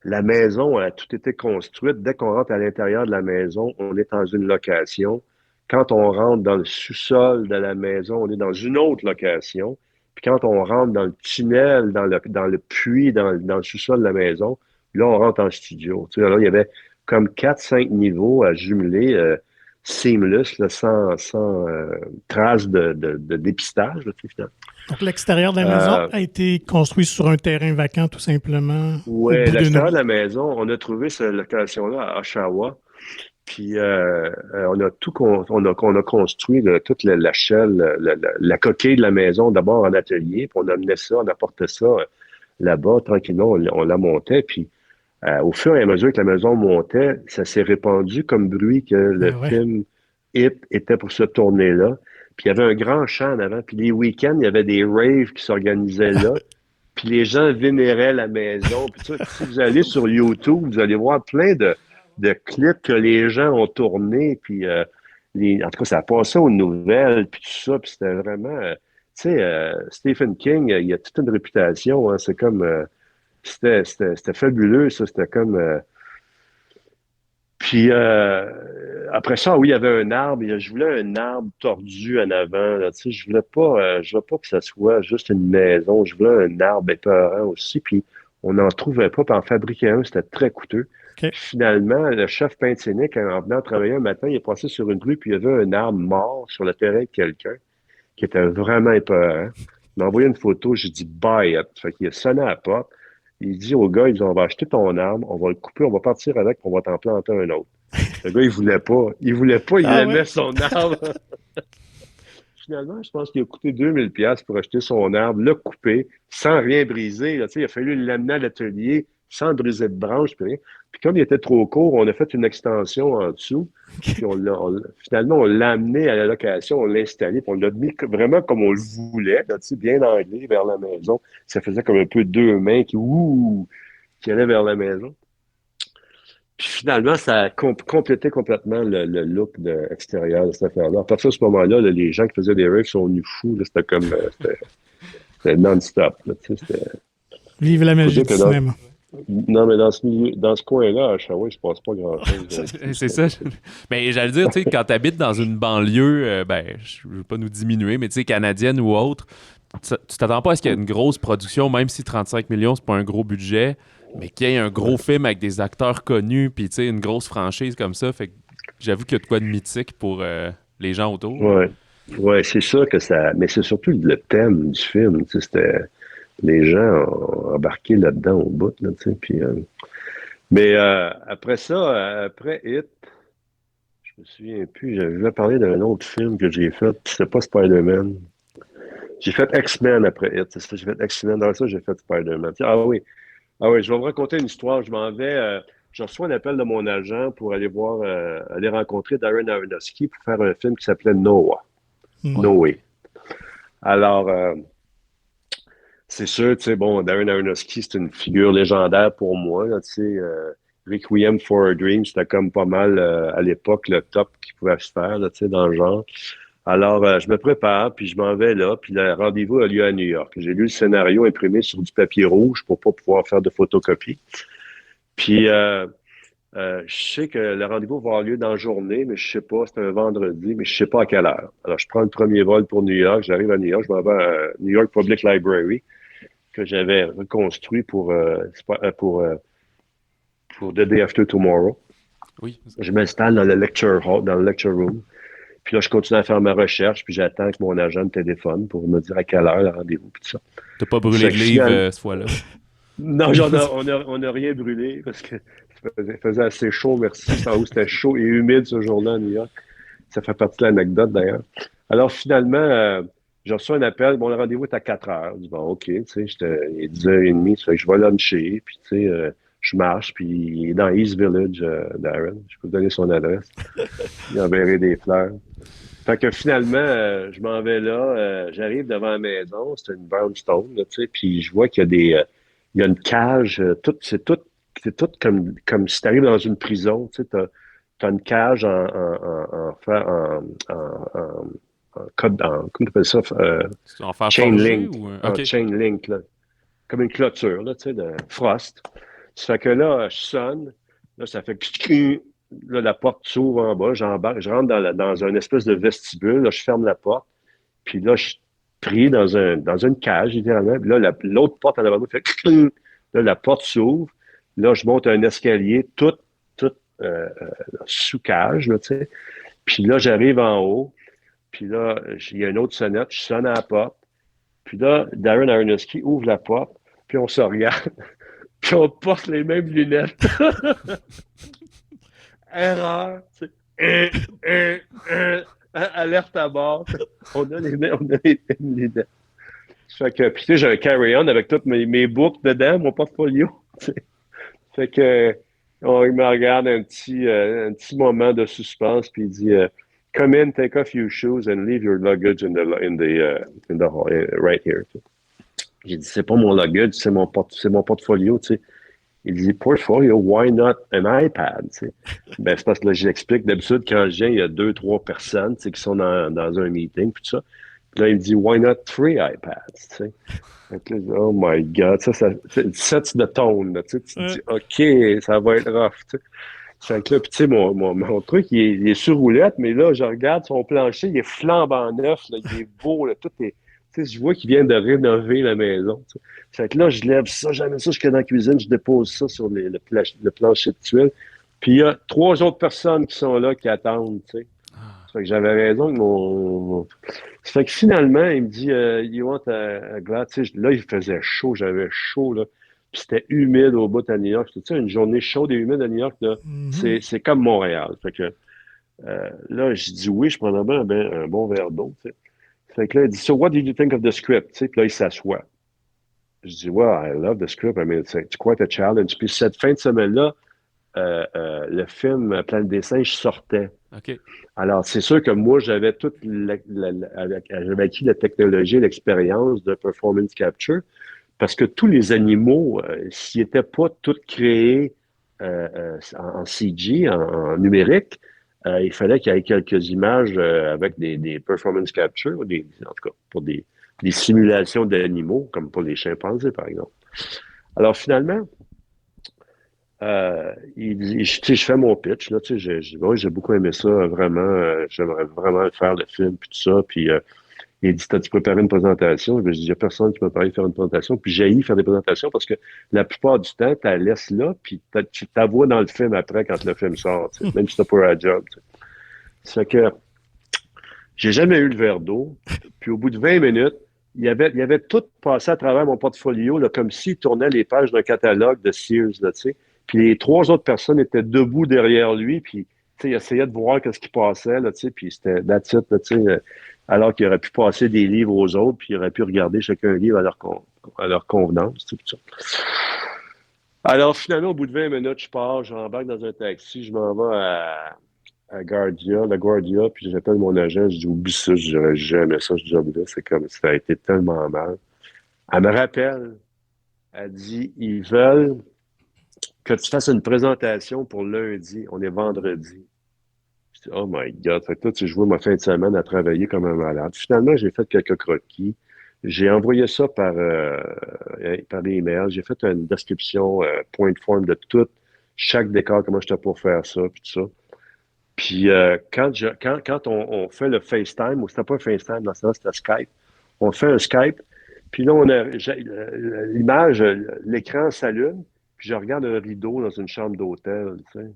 La maison a tout été construite. Dès qu'on rentre à l'intérieur de la maison, on est dans une location. Quand on rentre dans le sous-sol de la maison, on est dans une autre location. Puis quand on rentre dans le tunnel, dans le puits, dans le sous-sol de la maison, là, on rentre en studio. Tu sais, alors, il y avait comme 4-5 niveaux à jumeler, seamless, là, sans trace de dépistage. Là, finalement. Donc, l'extérieur de la maison a été construit sur un terrain vacant, tout simplement. Oui, l'extérieur de la maison, on a trouvé cette location-là à Oshawa. Puis on a on a construit toute la shell, la coquille de la maison d'abord en atelier, puis on amenait ça, on apportait ça là-bas, tranquillement, on la montait, puis au fur et à mesure que la maison montait, ça s'est répandu comme bruit que le Ouais. film It était pour se tourner là. Puis il y avait un grand champ en avant, puis les week-ends, il y avait des raves qui s'organisaient là. Puis les gens vénéraient la maison. Puis ça, si vous allez sur YouTube, vous allez voir plein de clips que les gens ont tournés. Puis en tout cas, ça passait aux nouvelles, puis tout ça. Puis c'était vraiment... tu sais, Stephen King, il a toute une réputation. Hein, c'est comme... c'était fabuleux, ça. C'était comme... puis après ça, oui, il y avait un arbre. Je voulais un arbre tordu en avant. Là, tu sais, je voulais pas que ça soit juste une maison. Je voulais un arbre épeurant aussi. Puis on n'en trouvait pas. Puis en fabriquer un, c'était très coûteux. OK. Puis finalement, le chef peintre scénique, en venant travailler un matin, il est passé sur une rue, puis il y avait un arbre mort sur le terrain de quelqu'un qui était vraiment épeurant. Il m'a envoyé une photo. J'ai dit buy it. Fait qu'il a sonné à la porte. Il dit au gars, il dit, on va acheter ton arbre, on va le couper, on va partir avec, puis on va t'en planter un autre. Le gars, il voulait pas. Il voulait pas, il Ah aimait ouais? son arbre. Finalement, je pense qu'il a coûté 2000$ pour acheter son arbre, le couper, sans rien briser. Là, tu sais, il a fallu l'amener à l'atelier, sans briser de branche, puis rien. Puis comme il était trop court, on a fait une extension en dessous. Puis finalement, on l'a amené à la location, on l'a installé, puis on l'a mis vraiment comme on le voulait, là, tu sais, bien anglais vers la maison. Ça faisait comme un peu deux mains qui allaient vers la maison. Puis finalement, ça a complété complètement le look extérieur de cette affaire-là. À partir de ce moment-là, là, les gens qui faisaient des raves sont venus fous. Là, c'était comme... c'était non-stop. Là, tu sais, Vive la faut magie dire du que cinéma. non, mais dans ce coin-là, à Oshawa, il ne se passe pas grand-chose. C'est ça. Mais j'allais dire, tu sais, quand tu habites dans une banlieue, je veux pas nous diminuer, mais tu sais, canadienne ou autre, tu t'attends pas à ce qu'il y ait une grosse production, même si 35 millions, c'est pas un gros budget, mais qu'il y ait un gros film avec des acteurs connus, puis tu sais, une grosse franchise comme ça. Fait que j'avoue qu'il y a de quoi de mythique pour les gens autour. Ouais. Ouais, c'est sûr que ça... Mais c'est surtout le thème du film. Tu sais, les gens ont embarqué là-dedans au bout. Là, tu sais, puis, mais après ça, après It, je me souviens plus, j'avais parlé d'un autre film que j'ai fait, puis c'était pas Spider-Man. J'ai fait X-Men après It, c'est ça, j'ai fait X-Men, dans ça j'ai fait Spider-Man. Ah oui, je vais vous raconter une histoire, je reçois un appel de mon agent pour aller aller rencontrer Darren Aronofsky pour faire un film qui s'appelait Noah. Hmm. Noé. Alors, c'est sûr, tu sais, bon, Darren Aronofsky, c'est une figure légendaire pour moi, là, tu sais, Requiem for a Dream, c'était comme pas mal, à l'époque, le top qui pouvait se faire, là, tu sais, dans le genre. Alors, je me prépare, puis je m'en vais là, puis le rendez-vous a lieu à New York. J'ai lu le scénario imprimé sur du papier rouge pour pas pouvoir faire de photocopie. Puis, je sais que le rendez-vous va avoir lieu dans la journée, mais je sais pas, c'est un vendredi, mais je sais pas à quelle heure. Alors, je prends le premier vol pour New York, j'arrive à New York, je m'en vais à New York Public Library, que j'avais reconstruit pour The Day After Tomorrow. Oui. Je m'installe dans le lecture hall, dans le lecture room. Puis là, je continue à faire ma recherche, puis j'attends que mon agent me téléphone pour me dire à quelle heure le rendez-vous, puis tout ça. T'as pas brûlé de livre cette fois-là. Non, on n'a rien brûlé parce que ça faisait assez chaud, merci. En haut, c'était chaud et humide ce jour-là à New York. Ça fait partie de l'anecdote d'ailleurs. Alors finalement, j'ai reçu un appel. Bon, le rendez-vous est à 4 heures. Je dis, bon, OK, tu sais, il est 10h30, ça fait que je vais luncher, puis tu sais, je marche, puis il est dans East Village, Darren. Je peux vous donner son adresse. Il enverrait des fleurs. Fait que finalement, je m'en vais là, j'arrive devant la maison, c'est une brownstone, là, tu sais, puis je vois qu'il y a il y a une cage, c'est tout comme si tu arrives dans une prison, tu sais, t'as une cage comment tu appelles ça, En faire chain forger link, ou... en OK. chain link, là, comme une clôture, là, tu sais, de frost. Ça fait que là, je sonne, là, ça fait là, la porte s'ouvre en bas, j'embarque, je rentre dans un espèce de vestibule, là, je ferme la porte, puis là, je suis pris dans une cage, littéralement, puis là, l'autre porte en avant de moi fait là, la porte s'ouvre, là, je monte un escalier, tout sous cage, là, tu sais, puis là, j'arrive en haut, puis là, il y a une autre sonnette, je sonne à la porte, puis là, Darren Aronofsky ouvre la porte, puis on se regarde, puis on porte les mêmes lunettes. erreur, tu sais. Alerte à bord. On a les fait que, puis tu sais, j'ai un carry-on avec toutes mes books dedans, mon portfolio. Tu sais. Fait que, il me regarde un petit moment de suspense, puis il dit, come in, take off your shoes and leave your luggage in the hall, right here. J'ai dit, c'est pas mon luggage, c'est mon portfolio, tu sais. Il dit, portfolio, why not an iPad? Tu sais. Ben, c'est parce que là, j'explique. D'habitude, quand je viens, il y a deux, trois personnes, tu sais, qui sont dans un meeting, puis tout ça. Puis là, il me dit, why not three iPads? Tu sais. Fait que là, oh my God, ça sets the tone, là, tu sais. Tu te dis, OK, ça va être rough, tu sais. Fait que là, puis tu sais, mon truc, il est sur roulette, mais là, je regarde son plancher, il est flambant neuf, là, il est beau, là, tout est. Tu sais, je vois qu'il vient de rénover la maison. Tu sais. Fait que là, je lève ça, j'amène ça jusque dans la cuisine, je dépose ça sur le plancher de tuile. Puis il y a trois autres personnes qui sont là, qui attendent, tu sais. Ça fait que j'avais raison que Ça fait que finalement, il me dit, you want a glass? Tu sais, là, il faisait chaud, j'avais chaud, là. Puis c'était humide au bout à New York. Tu sais, une journée chaude et humide à New York, là, c'est comme Montréal. Fait que là, je dis oui, je prendrais bien un bon verre d'eau, tu sais. Fait que là, il dit, so what did you think of the script? Tu sais, puis là, il s'assoit. Je dis, well, I love the script. I mean, it's quite a challenge. Puis cette fin de semaine-là, le film Planète des singes sortait. OK. Alors, c'est sûr que moi, j'avais j'avais acquis la technologie, l'expérience de performance capture, parce que tous les animaux, s'ils n'étaient pas tous créés en CG, en numérique, il fallait qu'il y ait quelques images avec des performance capture, en tout cas pour des simulations d'animaux, comme pour les chimpanzés, par exemple. Alors, finalement, je fais mon pitch, là, tu sais, j'ai beaucoup aimé ça, vraiment, j'aimerais vraiment faire le film, puis tout ça, puis il dit, t'as-tu préparé une présentation? Je dis, il n'y a personne qui m'a parlé de faire une présentation, puis j'ai faire des présentations parce que la plupart du temps, tu la laisses là, puis tu la vois dans le film après quand le film sort, tu sais, même si t'as pas un job, tu sais. Ça fait que j'ai jamais eu le verre d'eau, puis au bout de 20 minutes, il y avait tout passé à travers mon portfolio, là, comme s'il tournait les pages d'un catalogue de Sears, là, tu sais. Puis les trois autres personnes étaient debout derrière lui, puis tu sais, il essayait de voir ce qui passait, là, tu sais, puis c'était that's it, là, tu sais, alors qu'il aurait pu passer des livres aux autres, puis il aurait pu regarder chacun un livre à leur convenance, tu sais, tout ça. Alors finalement, au bout de 20 minutes, je pars, j'embarque dans un taxi, je m'en vais à LaGuardia, puis j'appelle mon agent, je dis, oublie ça, je dirais jamais ça, ce job-là, c'est comme, ça a été tellement mal. Elle me rappelle, elle dit, ils veulent que tu fasses une présentation pour lundi, on est vendredi. Je dis, oh my God, fait que là, je vois ma fin de semaine à travailler comme un malade. Finalement, j'ai fait quelques croquis. J'ai envoyé ça par email. J'ai fait une description point form de tout, chaque décor, comment j'étais pour faire ça, puis tout ça. Puis quand on fait le FaceTime, ou c'était pas un FaceTime, dans ce temps, c'était Skype, on fait un Skype, puis là, l'image, l'écran s'allume, puis je regarde un rideau dans une chambre d'hôtel, tu sais.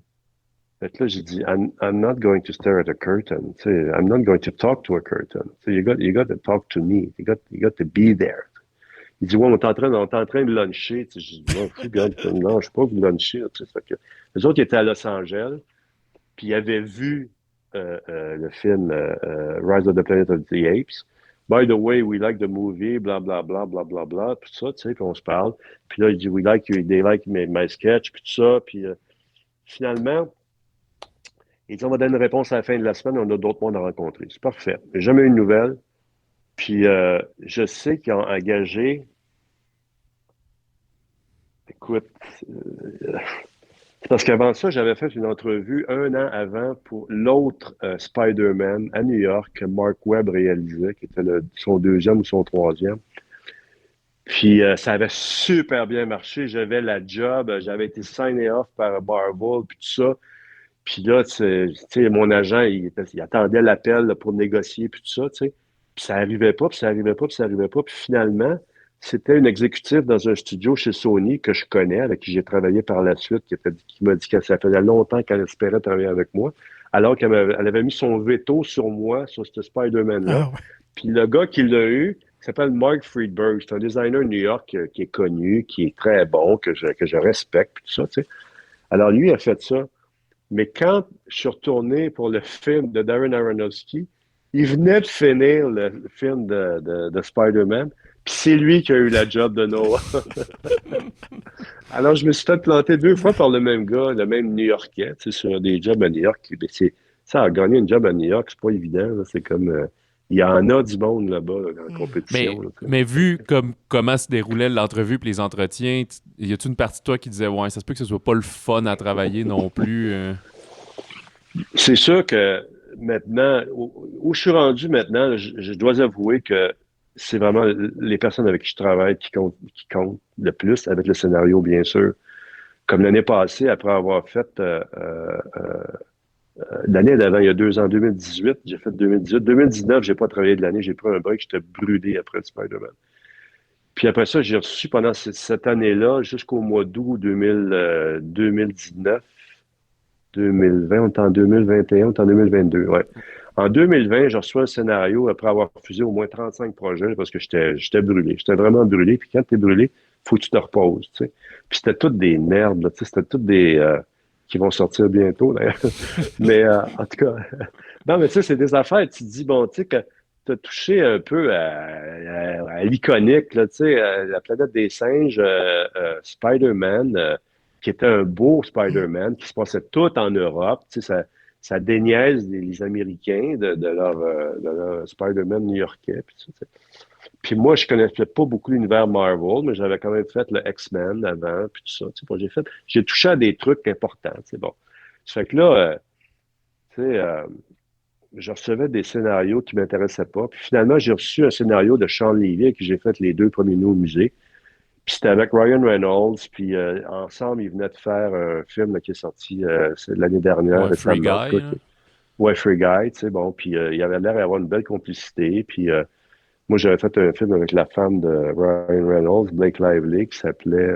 Fait que là, j'ai dit, I'm not going to stare at a curtain, tu sais. I'm not going to talk to a curtain. Tu sais, you got to talk to me. You got to be there. Il dit, ouais, on est en train de luncher. Tu sais, je dis, non, je suis pas vous luncher. Tu sais. Fait que, les autres, ils étaient à Los Angeles. Puis il avait vu le film Rise of the Planet of the Apes. By the way, we like the movie, bla bla bla bla bla bla, tout ça, tu sais, puis on se parle. Puis là, il dit, they like my sketch, puis tout ça. Puis finalement, il dit, on va donner une réponse à la fin de la semaine, on a d'autres mondes à rencontrer. C'est parfait. J'ai jamais eu de nouvelles. Puis je sais qu'ils ont engagé. Écoute, parce qu'avant ça, j'avais fait une entrevue un an avant pour l'autre Spider-Man à New York que Mark Webb réalisait, qui était son deuxième ou son troisième. Puis ça avait super bien marché. J'avais la job, j'avais été signé off par Marvel, puis tout ça. Puis là, tu sais, mon agent, il attendait l'appel là, pour négocier, puis tout ça, tu sais. Puis ça arrivait pas, puis ça arrivait pas, puis ça arrivait pas. Puis finalement, c'était une exécutive dans un studio chez Sony que je connais, avec qui j'ai travaillé par la suite, qui m'a dit que ça faisait longtemps qu'elle espérait travailler avec moi, alors qu'elle avait mis son veto sur moi, sur ce Spider-Man-là. Ah ouais. Puis le gars qui l'a eu, il s'appelle Mark Friedberg. C'est un designer de New York qui est connu, qui est très bon, que je respecte, puis tout ça, tu sais. Alors lui a fait ça. Mais quand je suis retourné pour le film de Darren Aronofsky, il venait de finir le film de Spider-Man, puis c'est lui qui a eu la job de Noah. Alors, je me suis fait planter 2 fois par le même gars, le même New-Yorkais, tu sais, sur des jobs à New York. Ben, ça, a gagné une job à New York, c'est pas évident, là. C'est comme... il y en a du monde là-bas, là, en compétition. Là, mais vu comment se déroulait l'entrevue et les entretiens, y a-tu une partie de toi qui disait ouais, ça se peut que ce soit pas le fun à travailler non plus? C'est sûr que maintenant, où je suis rendu maintenant, je dois avouer que c'est vraiment les personnes avec qui je travaille qui comptent le plus, avec le scénario, bien sûr. Comme l'année passée, après avoir fait l'année d'avant, il y a 2 ans, 2018, j'ai fait 2018. 2019, j'ai pas travaillé de l'année, j'ai pris un break, j'étais brûlé après le Spider-Man. Puis après ça, j'ai reçu pendant cette année-là, jusqu'au mois d'août 2019, 2020, on est en 2021, on est en 2022, ouais. En 2020, j'ai reçu un scénario après avoir refusé au moins 35 projets parce que j'étais brûlé. J'étais vraiment brûlé. Puis quand t'es brûlé, faut que tu te reposes, tu sais. Puis c'était toutes des merdes, là, tu sais. C'était toutes des... qui vont sortir bientôt, d'ailleurs. Mais en tout cas... non, mais tu sais, c'est des affaires. Tu te dis, bon, tu sais, que t'as touché un peu à l'iconique, là, tu sais, la planète des singes, Spider-Man... qui était un beau Spider-Man, qui se passait tout en Europe. Tu sais, ça déniaise les Américains de leur Spider-Man new-yorkais. Puis moi, je connaissais pas beaucoup l'univers Marvel, mais j'avais quand même fait le X-Men avant, puis tout ça. Tu sais, bon, j'ai touché à des trucs importants. Tu sais, bon. Ça fait que là, tu sais, je recevais des scénarios qui m'intéressaient pas. Puis finalement, j'ai reçu un scénario de Sean Levy, avec qui j'ai fait les 2 premiers nuits au musée. Puis c'était avec Ryan Reynolds, puis ensemble, ils venaient de faire un film là, qui est sorti l'année dernière. Ouais, Free Guy. Quoi, ouais, Free Guy, tu sais, bon, puis il avait l'air d'avoir une belle complicité. Puis moi, j'avais fait un film avec la femme de Ryan Reynolds, Blake Lively, qui s'appelait...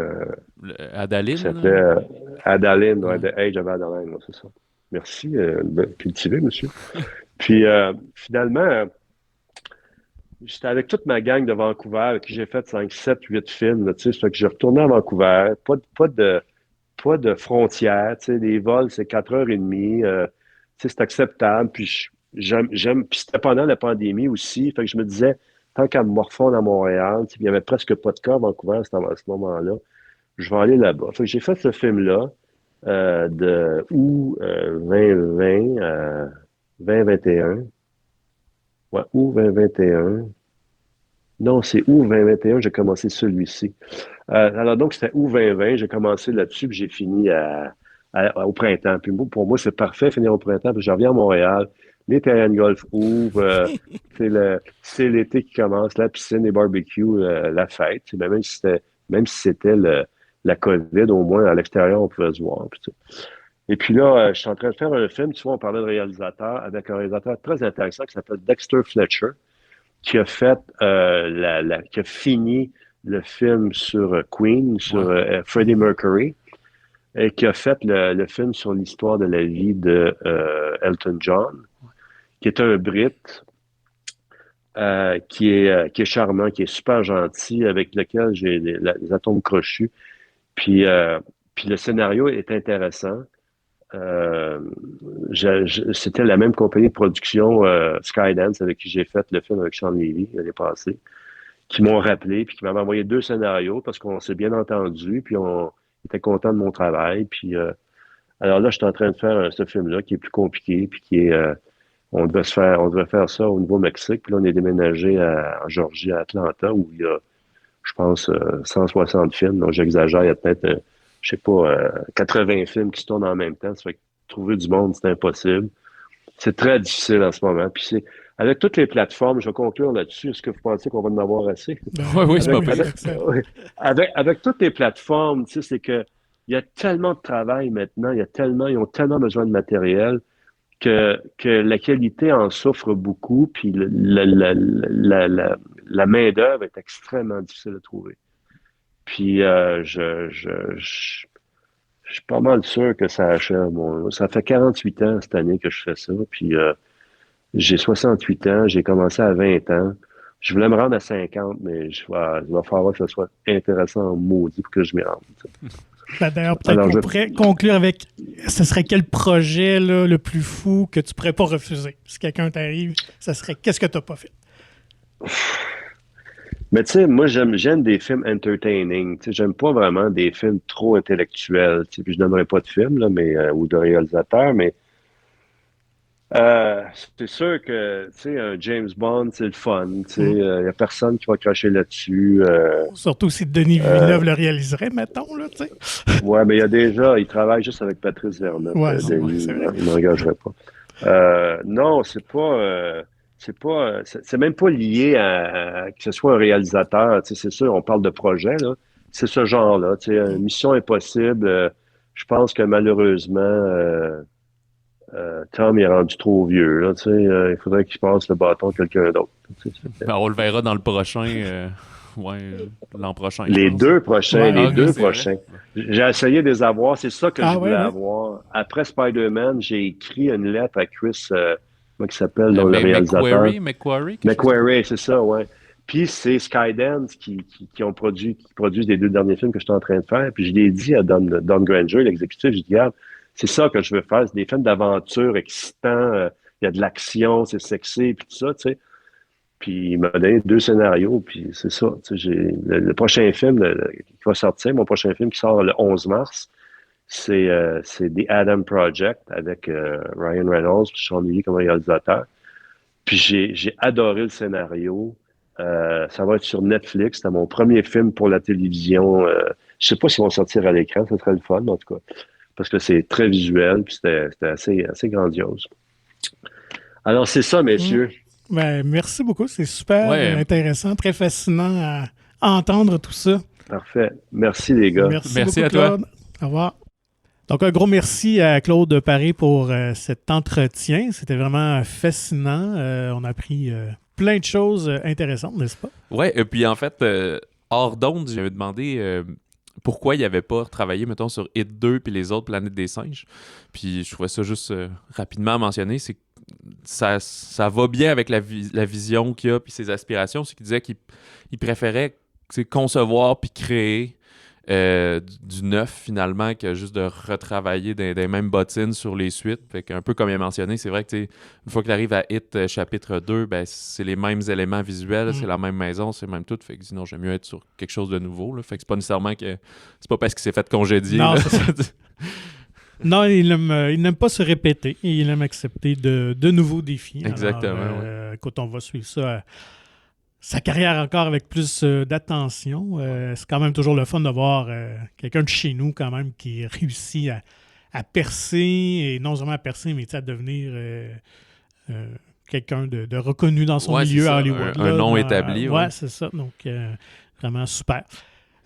Adaline? qui s'appelait Adaline, ouais, The Age of Adaline, c'est ça. Merci, cultivé, monsieur. Puis finalement... J'étais avec toute ma gang de Vancouver, avec qui j'ai fait 5, 7, 8 films. Là, tu sais, ça fait que j'ai retourné à Vancouver. Pas de frontières. Tu sais, les vols, c'est 4h30. Tu sais, c'est acceptable. Puis j'aime. Puis c'était pendant la pandémie aussi. Fait que je me disais, tant qu'à me morfondre à Montréal, tu sais, il n'y avait presque pas de cas à Vancouver à ce moment-là. Je vais aller là-bas. Fait que j'ai fait ce film-là de août 2020 2021. Ouais, août 2021. Non, c'est août 2021, j'ai commencé celui-ci. Alors donc, c'était août 2020, j'ai commencé là-dessus, puis j'ai fini au printemps. Puis pour moi, c'est parfait, finir au printemps, puis je reviens à Montréal. Les terrains de golf ouvrent, c'est l'été qui commence, la piscine, les barbecues, la fête. Même si c'était la COVID, au moins, à l'extérieur, on pouvait se voir. Puis, et puis là, je suis en train de faire un film, tu vois, on parlait de réalisateur, avec un réalisateur très intéressant qui s'appelle Dexter Fletcher, qui a fait, qui a fini le film sur Queen, sur Freddie Mercury, et qui a fait le film sur l'histoire de la vie de Elton John, qui est un Brit, qui est charmant, qui est super gentil, avec lequel j'ai les atomes crochus. Puis le scénario est intéressant. C'était la même compagnie de production, Skydance, avec qui j'ai fait le film avec Sean Levy l'année passée, qui m'ont rappelé, puis qui m'avaient envoyé 2 scénarios parce qu'on s'est bien entendu, puis on était content de mon travail. Puis alors là, je suis en train de faire ce film-là qui est plus compliqué, puis qui est on devait faire ça au Nouveau-Mexique, puis là, on est déménagé en Georgie, à Atlanta, où il y a, je pense, 160 films. Donc j'exagère, il y a peut-être je sais pas, 80 films qui se tournent en même temps. Ça fait que trouver du monde, c'est impossible. C'est très difficile en ce moment. Puis avec toutes les plateformes, je vais conclure là-dessus. Est-ce que vous pensez qu'on va en avoir assez? Oui, c'est pas pire. Avec toutes les plateformes, tu sais, c'est que il y a tellement de travail maintenant, ils ont tellement besoin de matériel que la qualité en souffre beaucoup, puis la main-d'œuvre est extrêmement difficile à trouver. Puis je suis pas mal sûr que ça achève. Ça fait 48 ans cette année que je fais ça. Puis j'ai 68 ans, j'ai commencé à 20 ans. Je voulais me rendre à 50, mais il va falloir que ce soit intéressant en maudit pour que je m'y rende. D'ailleurs, peut-être qu'on pourrait conclure avec ce serait quel projet là, le plus fou que tu pourrais pas refuser? Si quelqu'un t'arrive, ça serait qu'est-ce que tu n'as pas fait? Mais tu sais, moi, j'aime des films entertaining. Tu sais, j'aime pas vraiment des films trop intellectuels. Tu sais, puis je n'aimerais pas de films, là, ou de réalisateurs, mais c'est sûr que, tu sais, un James Bond, c'est le fun. Tu sais, il y a personne qui va cracher là-dessus. Surtout si Denis Villeneuve le réaliserait, mettons, là, tu sais. Ouais, mais il travaille juste avec Patrice Vermeuve. Ouais, Denis, c'est vrai. il ne m'engagerait pas. Non, c'est même pas lié à que ce soit un réalisateur. Tu sais, c'est sûr, on parle de projet, là. C'est ce genre-là. Tu sais, Mission Impossible, je pense que malheureusement, Tom est rendu trop vieux. Là, tu sais, il faudrait qu'il passe le bâton à quelqu'un d'autre. Tu sais, Ben, on le verra dans le prochain. L'an prochain. Les deux prochains, Ouais, les deux prochains. J'ai essayé de les avoir. C'est ça que je voulais ouais. avoir. Après Spider-Man, j'ai écrit une lettre à Chris, comment il s'appelle, le réalisateur. McQuarrie, c'est ça, ouais. Puis c'est Skydance qui produisent les deux derniers films que je suis en train de faire. Puis je l'ai dit à Don Granger, l'exécutif, je dis, regarde, c'est ça que je veux faire. C'est des films d'aventure excitants. Il y a de l'action, c'est sexy, puis tout ça, tu sais. Puis il m'a donné 2 scénarios, puis c'est ça. Tu sais, j'ai le prochain film qui va sortir, mon prochain film qui sort le 11 mars, c'est The Adam Project avec Ryan Reynolds puis Sean Levy comme réalisateur. Puis j'ai adoré le scénario. Ça va être sur Netflix. C'était mon premier film pour la télévision. Je sais pas s'ils vont sortir à l'écran, ça serait le fun, en tout cas. Parce que c'est très visuel, puis c'était assez grandiose. Alors, c'est ça, messieurs. Ben, merci beaucoup. C'est super intéressant, très fascinant à entendre tout ça. Parfait. Merci, les gars. Merci beaucoup, à Claude. toi. Au revoir. Donc, un gros merci à Claude Paré pour cet entretien. C'était vraiment fascinant. On a appris plein de choses intéressantes, n'est-ce pas? Oui, et puis en fait, hors d'onde, j'avais demandé pourquoi il n'avait pas travaillé, mettons, sur Hit 2 puis les autres Planètes des singes. Puis je trouvais ça juste rapidement à mentionner, c'est que ça va bien avec la vision qu'il a puis ses aspirations. C'est qu'il disait qu'il préférait concevoir puis créer du neuf finalement que juste de retravailler des mêmes bottines sur les suites. Fait qu'un peu comme il a mentionné, c'est vrai que une fois qu'il arrive à Hit chapitre 2, ben, c'est les mêmes éléments visuels, c'est la même maison, c'est même tout. Fait que sinon j'aime mieux être sur quelque chose de nouveau. Là. Fait que c'est pas nécessairement que c'est pas parce qu'il s'est fait congédier. Non, là. c'est ça. Non, il n'aime pas se répéter. Il aime accepter de nouveaux défis. Exactement. Alors, écoute, on va suivre ça. Sa carrière encore avec plus d'attention. C'est quand même toujours le fun de voir quelqu'un de chez nous quand même qui réussit à percer, et non seulement à percer, mais à devenir quelqu'un de reconnu dans son milieu à Hollywood. Un nom établi. Ouais, c'est ça. Donc, vraiment super.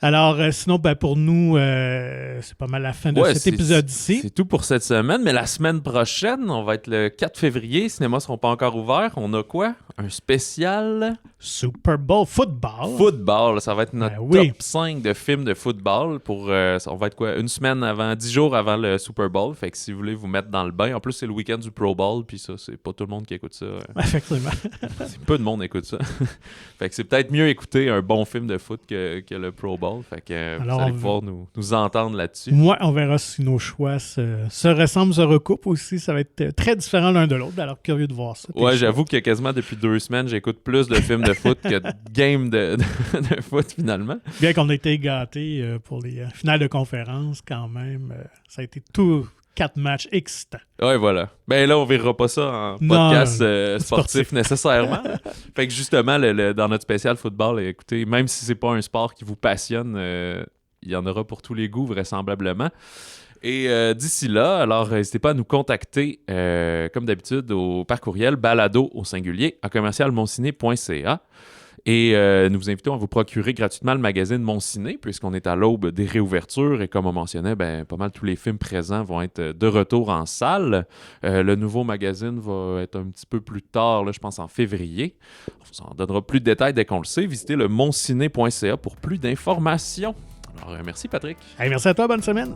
Alors, sinon, pour nous, c'est pas mal la fin de cet épisode-ci. C'est tout pour cette semaine, mais la semaine prochaine, on va être le 4 février. Les cinémas ne seront pas encore ouverts. On a quoi? Un spécial... Super Bowl football. Football, ça va être notre top 5 de films de football. On va être quoi? 10 jours avant le Super Bowl. Fait que si vous voulez vous mettre dans le bain, en plus, c'est le week-end du Pro Bowl, puis ça, c'est pas tout le monde qui écoute ça. Effectivement. Peu de monde écoute ça. Fait que c'est peut-être mieux écouter un bon film de foot que le Pro Bowl. Fait que vous allez pouvoir nous entendre là-dessus. Moi, on verra si nos choix se ressemblent, se recoupent aussi. Ça va être très différent l'un de l'autre. Alors, curieux de voir ça. Ouais, j'avoue que quasiment depuis 2 semaines, j'écoute plus de films de foot que de games de foot, finalement. Bien qu'on ait été gâtés pour les finales de conférence, quand même, ça a été tout 4 matchs excitants. Ouais, voilà. Ben là, on verra pas ça en podcast sportif nécessairement. Fait que justement, dans notre spécial football, écoutez, même si c'est pas un sport qui vous passionne, il y en aura pour tous les goûts, vraisemblablement. Et d'ici là, alors n'hésitez pas à nous contacter, comme d'habitude, par courriel balado@commercialmonciné.ca. Et nous vous invitons à vous procurer gratuitement le magazine Mon Ciné, puisqu'on est à l'aube des réouvertures. Et comme on mentionnait, pas mal tous les films présents vont être de retour en salle. Le nouveau magazine va être un petit peu plus tard, là, je pense en février. On vous en donnera plus de détails dès qu'on le sait. Visitez le monciné.ca pour plus d'informations. Alors, merci Patrick. Hey, merci à toi, bonne semaine.